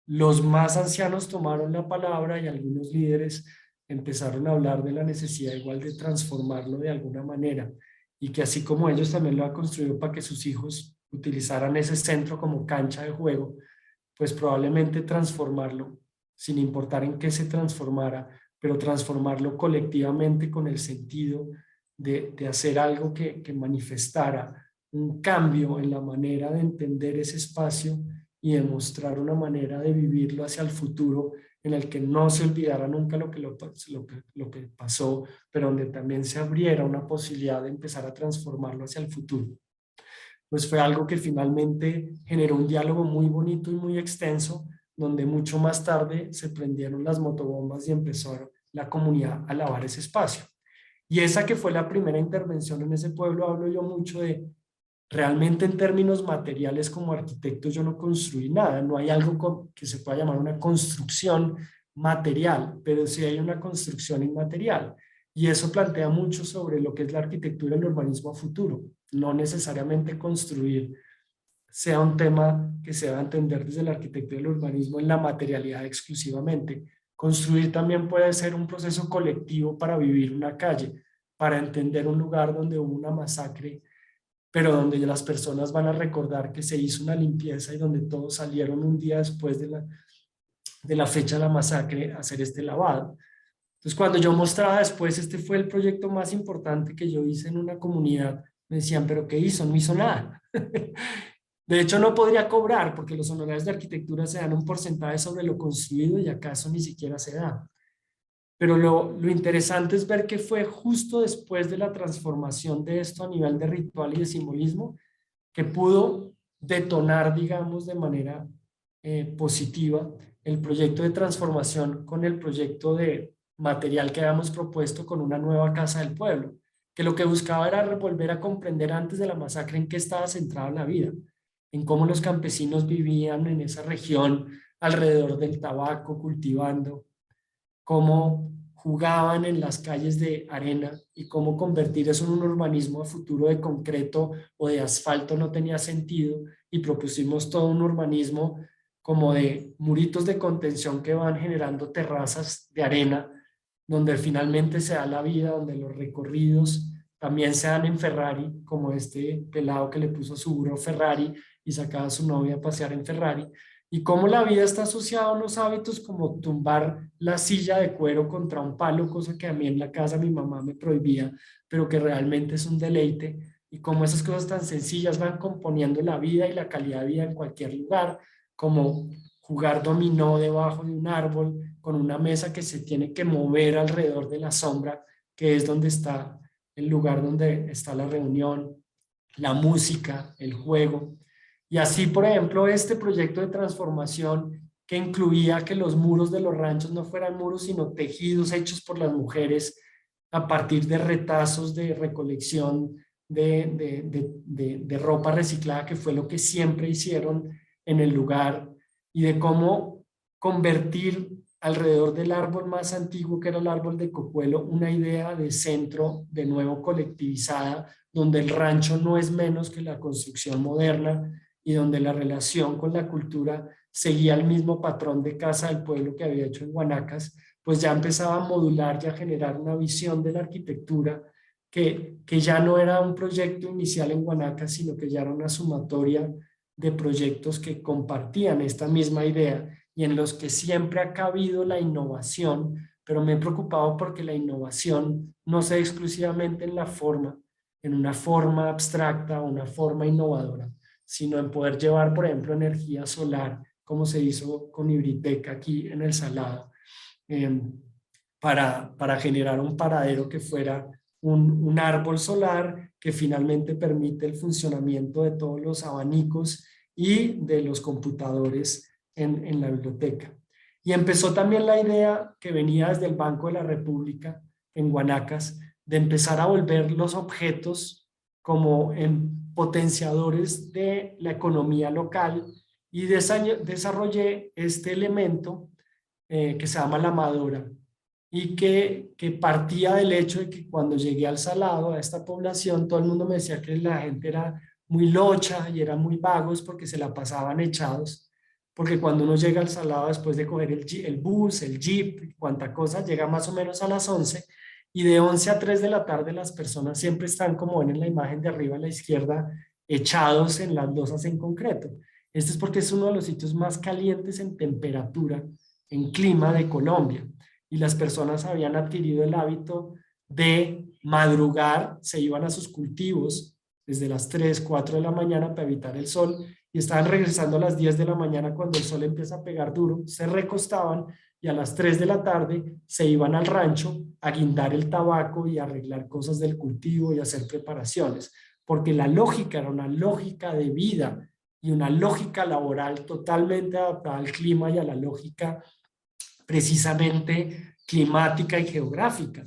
[SPEAKER 1] Los más ancianos tomaron la palabra y algunos líderes empezaron a hablar de la necesidad igual de transformarlo de alguna manera, y que así como ellos también lo han construido para que sus hijos utilizaran ese centro como cancha de juego, pues probablemente transformarlo, sin importar en qué se transformara, pero transformarlo colectivamente con el sentido de hacer algo que manifestara un cambio en la manera de entender ese espacio y de mostrar una manera de vivirlo hacia el futuro, en el que no se olvidara nunca lo que pasó, pero donde también se abriera una posibilidad de empezar a transformarlo hacia el futuro. Pues fue algo que finalmente generó un diálogo muy bonito y muy extenso, donde mucho más tarde se prendieron las motobombas y empezó la comunidad a lavar ese espacio. Y esa que fue la primera intervención en ese pueblo, hablo yo mucho de, realmente en términos materiales como arquitecto yo no construí nada, no hay algo que se pueda llamar una construcción material, pero sí hay una construcción inmaterial. Y eso plantea mucho sobre lo que es la arquitectura y el urbanismo a futuro. No necesariamente construir sea un tema que se va a entender desde la arquitectura y el urbanismo en la materialidad exclusivamente. Construir también puede ser un proceso colectivo para vivir una calle, para entender un lugar donde hubo una masacre pero donde las personas van a recordar que se hizo una limpieza y donde todos salieron un día después de la fecha de la masacre a hacer este lavado. Entonces, cuando yo mostraba después, este fue el proyecto más importante que yo hice en una comunidad, me decían, ¿pero qué hizo? No hizo nada. De hecho, no podría cobrar porque los honorarios de arquitectura se dan un porcentaje sobre lo construido y acaso ni siquiera se da. Pero lo interesante es ver que fue justo después de la transformación de esto a nivel de ritual y de simbolismo que pudo detonar, digamos, de manera positiva el proyecto de transformación con el proyecto de material que habíamos propuesto con una nueva casa del pueblo, que lo que buscaba era volver a comprender antes de la masacre en qué estaba centrada la vida, en cómo los campesinos vivían en esa región alrededor del tabaco, cultivando, cómo jugaban en las calles de arena y cómo convertir eso en un urbanismo a futuro de concreto o de asfalto no tenía sentido y propusimos todo un urbanismo como de muritos de contención que van generando terrazas de arena donde finalmente se da la vida, donde los recorridos también se dan en Ferrari, como este pelado que le puso a su burro Ferrari y sacaba a su novia a pasear en Ferrari, y cómo la vida está asociada a unos hábitos como tumbar la silla de cuero contra un palo, cosa que a mí en la casa mi mamá me prohibía, pero que realmente es un deleite, y cómo esas cosas tan sencillas van componiendo la vida y la calidad de vida en cualquier lugar, como jugar dominó debajo de un árbol con una mesa que se tiene que mover alrededor de la sombra, que es donde está el lugar donde está la reunión, la música, el juego. Y así, por ejemplo, este proyecto de transformación que incluía que los muros de los ranchos no fueran muros, sino tejidos hechos por las mujeres a partir de retazos de recolección de ropa reciclada, que fue lo que siempre hicieron en el lugar, y de cómo convertir alrededor del árbol más antiguo, que era el árbol de Cocuelo, una idea de centro de nuevo colectivizada, donde el rancho no es menos que la construcción moderna y donde la relación con la cultura seguía el mismo patrón de casa del pueblo que había hecho en Guanacas, pues ya empezaba a modular y a generar una visión de la arquitectura que ya no era un proyecto inicial en Guanacas, sino que ya era una sumatoria de proyectos que compartían esta misma idea y en los que siempre ha cabido la innovación, pero me he preocupado porque la innovación no sea exclusivamente en la forma, en una forma abstracta o una forma innovadora, sino en poder llevar, por ejemplo, energía solar, como se hizo con Ibriteca aquí en el Salado, eh, para generar un paradero que fuera un árbol solar que finalmente permite el funcionamiento de todos los abanicos y de los computadores en la biblioteca. Y empezó también la idea que venía desde el Banco de la República en Guanacas de empezar a volver los objetos como en potenciadores de la economía local y desarrollé este elemento que se llama la Madora y que partía del hecho de que cuando llegué al Salado, a esta población, todo el mundo me decía que la gente era muy locha y eran muy vagos porque se la pasaban echados, porque cuando uno llega al Salado después de coger el bus, el jeep, cuánta cosa, llega más o menos a las 11 y de 11 a 3 de la tarde las personas siempre están, como ven en la imagen de arriba a la izquierda, echados en las losas en concreto. Esto es porque es uno de los sitios más calientes en temperatura, en clima de Colombia, y las personas habían adquirido el hábito de madrugar, se iban a sus cultivos desde las 3, 4 de la mañana para evitar el sol y estaban regresando a las 10 de la mañana cuando el sol empieza a pegar duro, se recostaban y a las 3 de la tarde se iban al rancho a guindar el tabaco y a arreglar cosas del cultivo y hacer preparaciones, porque la lógica era una lógica de vida y una lógica laboral totalmente adaptada al clima y a la lógica precisamente climática y geográfica.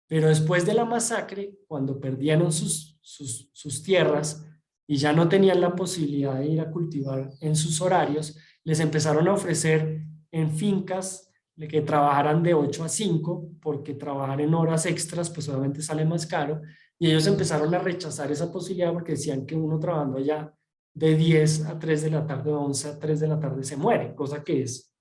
[SPEAKER 1] Pero después de la masacre, cuando perdieron sus tierras y ya no tenían la posibilidad de ir a cultivar en sus horarios, les empezaron a ofrecer en fincas que trabajaran de 8 a 5, porque trabajar en horas extras pues obviamente sale más caro, y ellos empezaron a rechazar esa posibilidad porque decían que uno trabajando allá de 10 a 3 de la tarde, 11 a 3 de la tarde se muere, cosa que es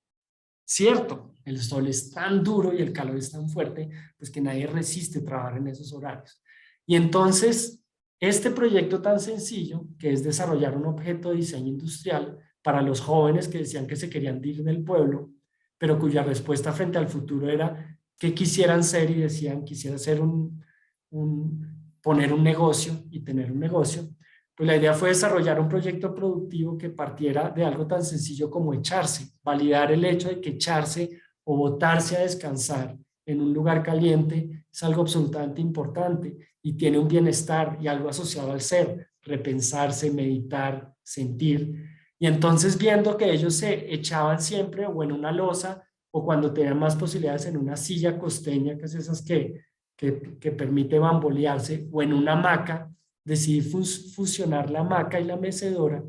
[SPEAKER 1] cierto. El sol es tan duro y el calor es tan fuerte, pues que nadie resiste trabajar en esos horarios. Y entonces este proyecto tan sencillo, que es desarrollar un objeto de diseño industrial para los jóvenes que decían que se querían ir del pueblo, pero cuya respuesta frente al futuro era qué quisieran ser y decían quisiera ser poner un negocio y tener un negocio, pues la idea fue desarrollar un proyecto productivo que partiera de algo tan sencillo como echarse, validar el hecho de que echarse o botarse a descansar en un lugar caliente es algo absolutamente importante y tiene un bienestar y algo asociado al ser, repensarse, meditar, sentir. Y entonces viendo que ellos se echaban siempre o en una losa o cuando tenían más posibilidades en una silla costeña, que es esas que permite bambolearse, o en una hamaca, decidí fusionar la hamaca y la mecedora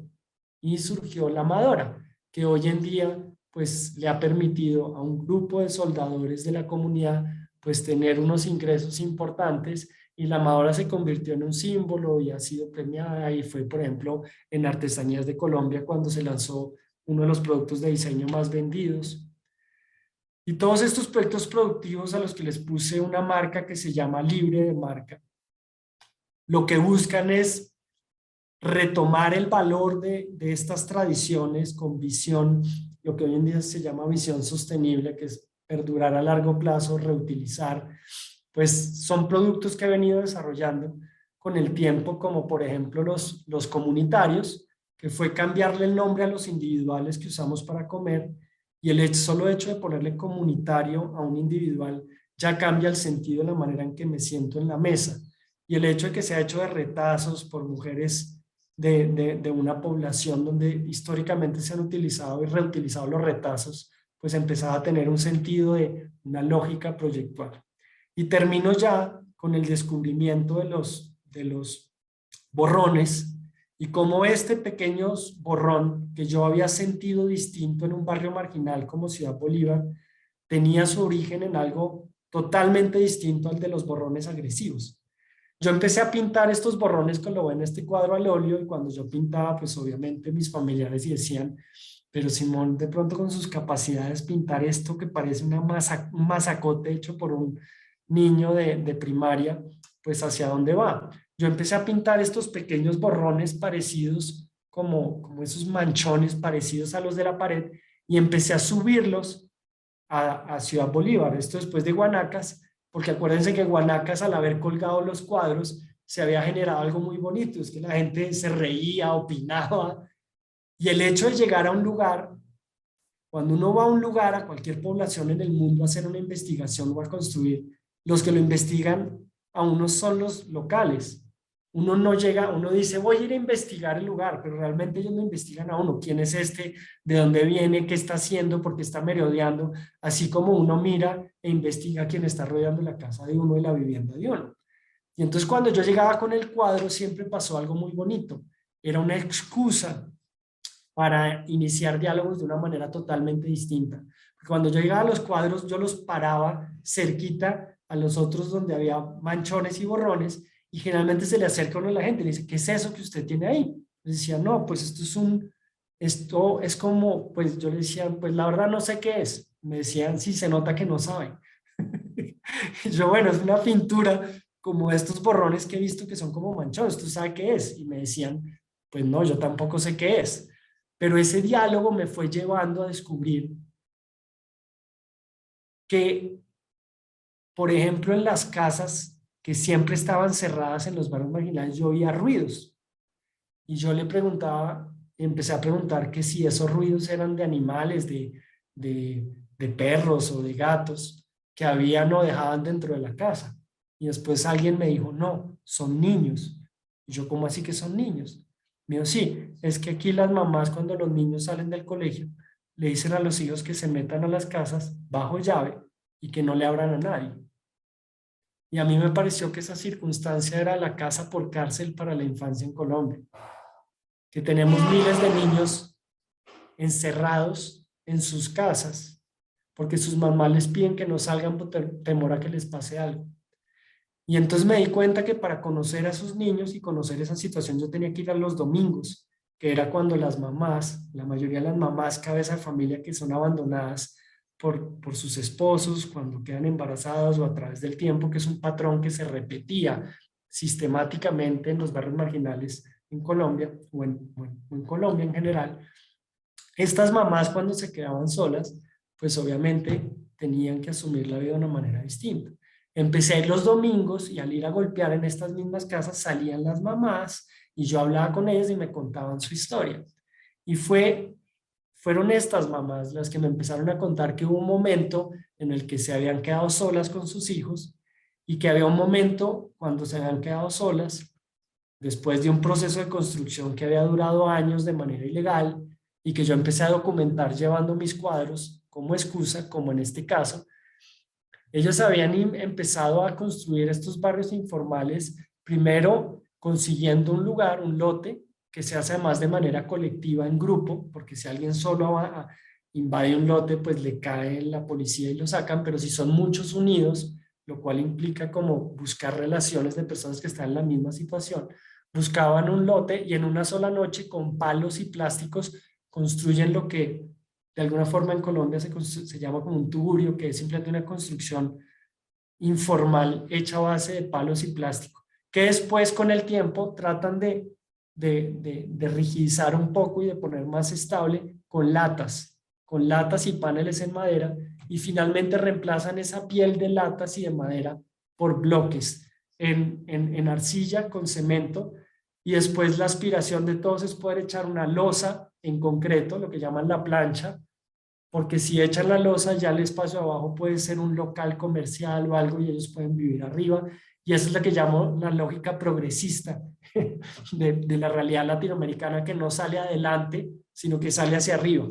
[SPEAKER 1] y surgió la amadora, que hoy en día pues le ha permitido a un grupo de soldadores de la comunidad pues tener unos ingresos importantes y la amadora se convirtió en un símbolo y ha sido premiada y fue, por ejemplo, en Artesanías de Colombia cuando se lanzó uno de los productos de diseño más vendidos. Y todos estos proyectos productivos a los que les puse una marca que se llama Libre de Marca, lo que buscan es retomar el valor de estas tradiciones con visión, lo que hoy en día se llama visión sostenible, que es perdurar a largo plazo, reutilizar, pues son productos que he venido desarrollando con el tiempo, como por ejemplo los comunitarios, que fue cambiarle el nombre a los individuales que usamos para comer, y el solo hecho de ponerle comunitario a un individual ya cambia el sentido de la manera en que me siento en la mesa. Y el hecho de que se ha hecho de retazos por mujeres de una población donde históricamente se han utilizado y reutilizado los retazos, pues empezaba a tener un sentido de una lógica proyectual. Y termino ya con el descubrimiento de los borrones y cómo este pequeño borrón que yo había sentido distinto en un barrio marginal como Ciudad Bolívar tenía su origen en algo totalmente distinto al de los borrones agresivos. Yo empecé a pintar estos borrones con lo ven este cuadro al óleo y cuando yo pintaba, pues obviamente mis familiares decían, pero Simón de pronto con sus capacidades pintar esto que parece una un masacote hecho por un niño de primaria, pues hacia dónde va. Yo empecé a pintar estos pequeños borrones parecidos como esos manchones parecidos a los de la pared y empecé a subirlos a Ciudad Bolívar, esto después de Guanacas, porque acuérdense que Guanacas al haber colgado los cuadros se había generado algo muy bonito, es que la gente se reía, opinaba, y el hecho de llegar a un lugar, cuando uno va a un lugar, a cualquier población en el mundo a hacer una investigación o a construir, los que lo investigan a uno son los locales. Uno no llega, uno dice, voy a ir a investigar el lugar, pero realmente ellos no investigan a uno. ¿Quién es este? ¿De dónde viene? ¿Qué está haciendo? ¿Por qué está merodeando? Así como uno mira e investiga a quién está rodeando la casa de uno y la vivienda de uno. Y entonces cuando yo llegaba con el cuadro siempre pasó algo muy bonito. Era una excusa para iniciar diálogos de una manera totalmente distinta. Cuando yo llegaba a los cuadros, yo los paraba cerquita a los otros donde había manchones y borrones y generalmente se le acerca uno a la gente y le dice, ¿qué es eso que usted tiene ahí? Le decía, no, pues esto es como, pues yo le decía, pues la verdad no sé qué es. Me decían, sí, se nota que no saben. Y yo, bueno, es una pintura como estos borrones que he visto que son como manchones, ¿tú sabes qué es? Y me decían, pues no, yo tampoco sé qué es. Pero ese diálogo me fue llevando a descubrir que, por ejemplo, en las casas que siempre estaban cerradas en los barrios marginales, yo oía ruidos. Y yo le preguntaba, empecé a preguntar que si esos ruidos eran de animales, de perros o de gatos que habían o dejaban dentro de la casa. Y después alguien me dijo, no, son niños. Y yo, ¿cómo así que son niños? Me dijo, sí, es que aquí las mamás cuando los niños salen del colegio le dicen a los hijos que se metan a las casas bajo llave y que no le abran a nadie. Y a mí me pareció que esa circunstancia era la casa por cárcel para la infancia en Colombia, que tenemos miles de niños encerrados en sus casas porque sus mamás les piden que no salgan por temor a que les pase algo. Y entonces me di cuenta que para conocer a esos niños y conocer esa situación yo tenía que ir a los domingos, que era cuando las mamás, la mayoría de las mamás cabeza de familia que son abandonadas por sus esposos, cuando quedan embarazadas o a través del tiempo, que es un patrón que se repetía sistemáticamente en los barrios marginales en Colombia, o en Colombia en general, estas mamás cuando se quedaban solas, pues obviamente tenían que asumir la vida de una manera distinta. Empecé a ir los domingos y al ir a golpear en estas mismas casas salían las mamás y yo hablaba con ellas y me contaban su historia. Y fueron estas mamás las que me empezaron a contar que hubo un momento en el que se habían quedado solas con sus hijos y que había un momento cuando se habían quedado solas después de un proceso de construcción que había durado años de manera ilegal y que yo empecé a documentar llevando mis cuadros como excusa, como en este caso. Ellos habían empezado a construir estos barrios informales, primero consiguiendo un lugar, un lote, que se hace además de manera colectiva en grupo, porque si alguien solo invade un lote, pues le cae la policía y lo sacan, pero si son muchos unidos, lo cual implica como buscar relaciones de personas que están en la misma situación, buscaban un lote y en una sola noche con palos y plásticos construyen lo que de alguna forma en Colombia se llama como un tugurio, que es simplemente una construcción informal hecha a base de palos y plástico, que después con el tiempo tratan de rigidizar un poco y de poner más estable con latas y paneles en madera, y finalmente reemplazan esa piel de latas y de madera por bloques en arcilla con cemento, y después la aspiración de todos es poder echar una losa en concreto, lo que llaman la plancha, porque si echan la losa ya el espacio abajo puede ser un local comercial o algo y ellos pueden vivir arriba, y eso es lo que llamo la lógica progresista de la realidad latinoamericana, que no sale adelante sino que sale hacia arriba,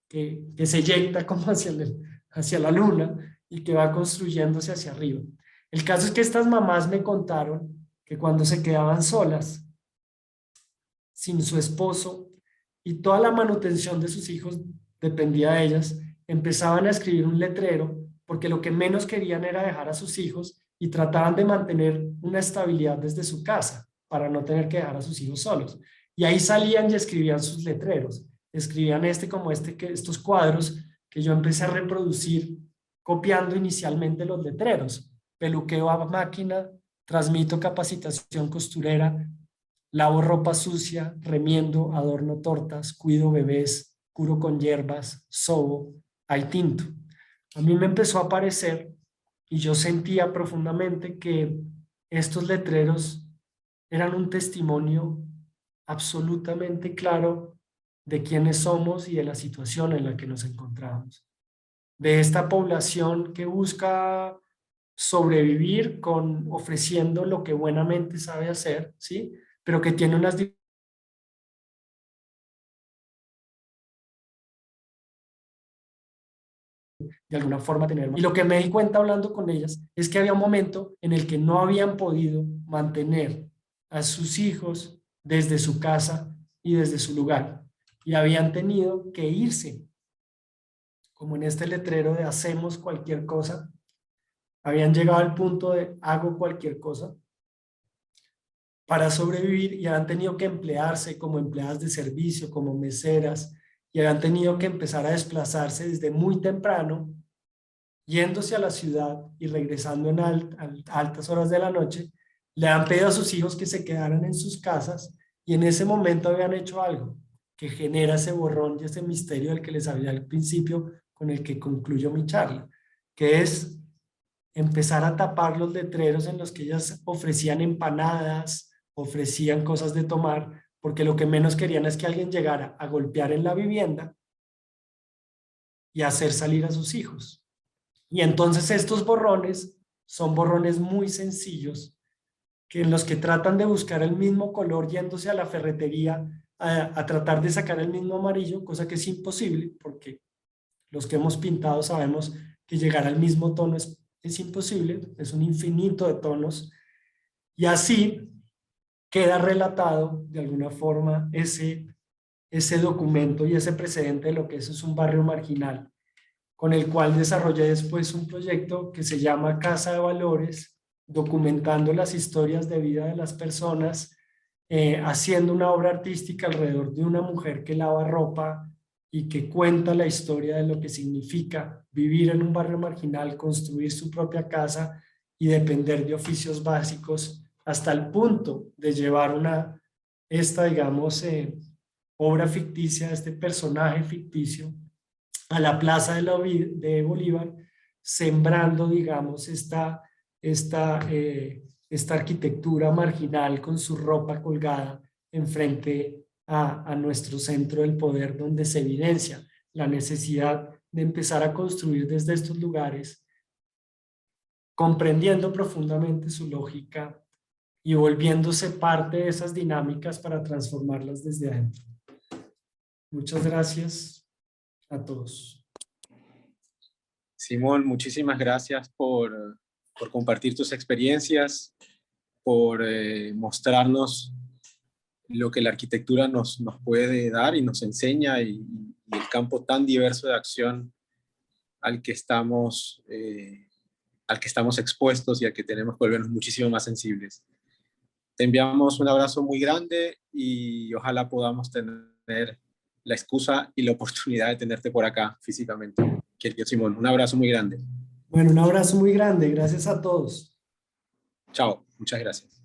[SPEAKER 1] que se eyecta como hacia la luna y que va construyéndose hacia arriba. El caso es que estas mamás me contaron que cuando se quedaban solas sin su esposo y toda la manutención de sus hijos dependía de ellas, empezaban a escribir un letrero porque lo que menos querían era dejar a sus hijos y trataban de mantener una estabilidad desde su casa para no tener que dejar a sus hijos solos. Y ahí salían y escribían sus letreros, escribían como estos cuadros que yo empecé a reproducir copiando inicialmente los letreros: peluqueo a máquina, transmito capacitación costurera, lavo ropa sucia, remiendo, adorno tortas, cuido bebés, curo con hierbas, sobo, hay tinto. A mí me empezó a aparecer y yo sentía profundamente que estos letreros eran un testimonio absolutamente claro de quiénes somos y de la situación en la que nos encontramos. De esta población que busca sobrevivir ofreciendo lo que buenamente sabe hacer, ¿sí? Pero que tiene unas de alguna forma tener más. Y lo que me di cuenta hablando con ellas es que había un momento en el que no habían podido mantener a sus hijos desde su casa y desde su lugar, y habían tenido que irse, como en este letrero de hacemos cualquier cosa. Habían llegado al punto de hago cualquier cosa para sobrevivir y habían tenido que emplearse como empleadas de servicio, como meseras, y habían tenido que empezar a desplazarse desde muy temprano, yéndose a la ciudad y regresando en altas horas de la noche. Le han pedido a sus hijos que se quedaran en sus casas, y en ese momento habían hecho algo que genera ese borrón y ese misterio del que les hablé al principio, con el que concluyo mi charla, que es empezar a tapar los letreros en los que ellas ofrecían empanadas, ofrecían cosas de tomar, porque lo que menos querían es que alguien llegara a golpear en la vivienda y hacer salir a sus hijos. Y entonces estos borrones son borrones muy sencillos, que en los que tratan de buscar el mismo color yéndose a la ferretería a tratar de sacar el mismo amarillo, cosa que es imposible, porque los que hemos pintado sabemos que llegar al mismo tono es imposible, es un infinito de tonos, y así queda relatado de alguna forma ese documento y ese precedente de lo que eso es un barrio marginal, con el cual desarrollé después un proyecto que se llama Casa de Valores, documentando las historias de vida de las personas, haciendo una obra artística alrededor de una mujer que lava ropa y que cuenta la historia de lo que significa vivir en un barrio marginal, construir su propia casa y depender de oficios básicos hasta el punto de llevar esta, digamos, obra ficticia, este personaje ficticio, a la Plaza de Bolívar, sembrando, digamos, esta arquitectura marginal con su ropa colgada enfrente a nuestro centro del poder, donde se evidencia la necesidad de empezar a construir desde estos lugares, comprendiendo profundamente su lógica y volviéndose parte de esas dinámicas para transformarlas desde adentro. Muchas gracias a todos.
[SPEAKER 2] Simón, muchísimas gracias por compartir tus experiencias, por mostrarnos lo que la arquitectura nos puede dar y nos enseña, y el campo tan diverso de acción al que estamos expuestos y al que tenemos que volvernos muchísimo más sensibles. Te enviamos un abrazo muy grande y ojalá podamos tener la excusa y la oportunidad de tenerte por acá físicamente. Querido Simón, un abrazo muy grande.
[SPEAKER 1] Bueno, un abrazo muy grande. Gracias a todos.
[SPEAKER 2] Chao, muchas gracias.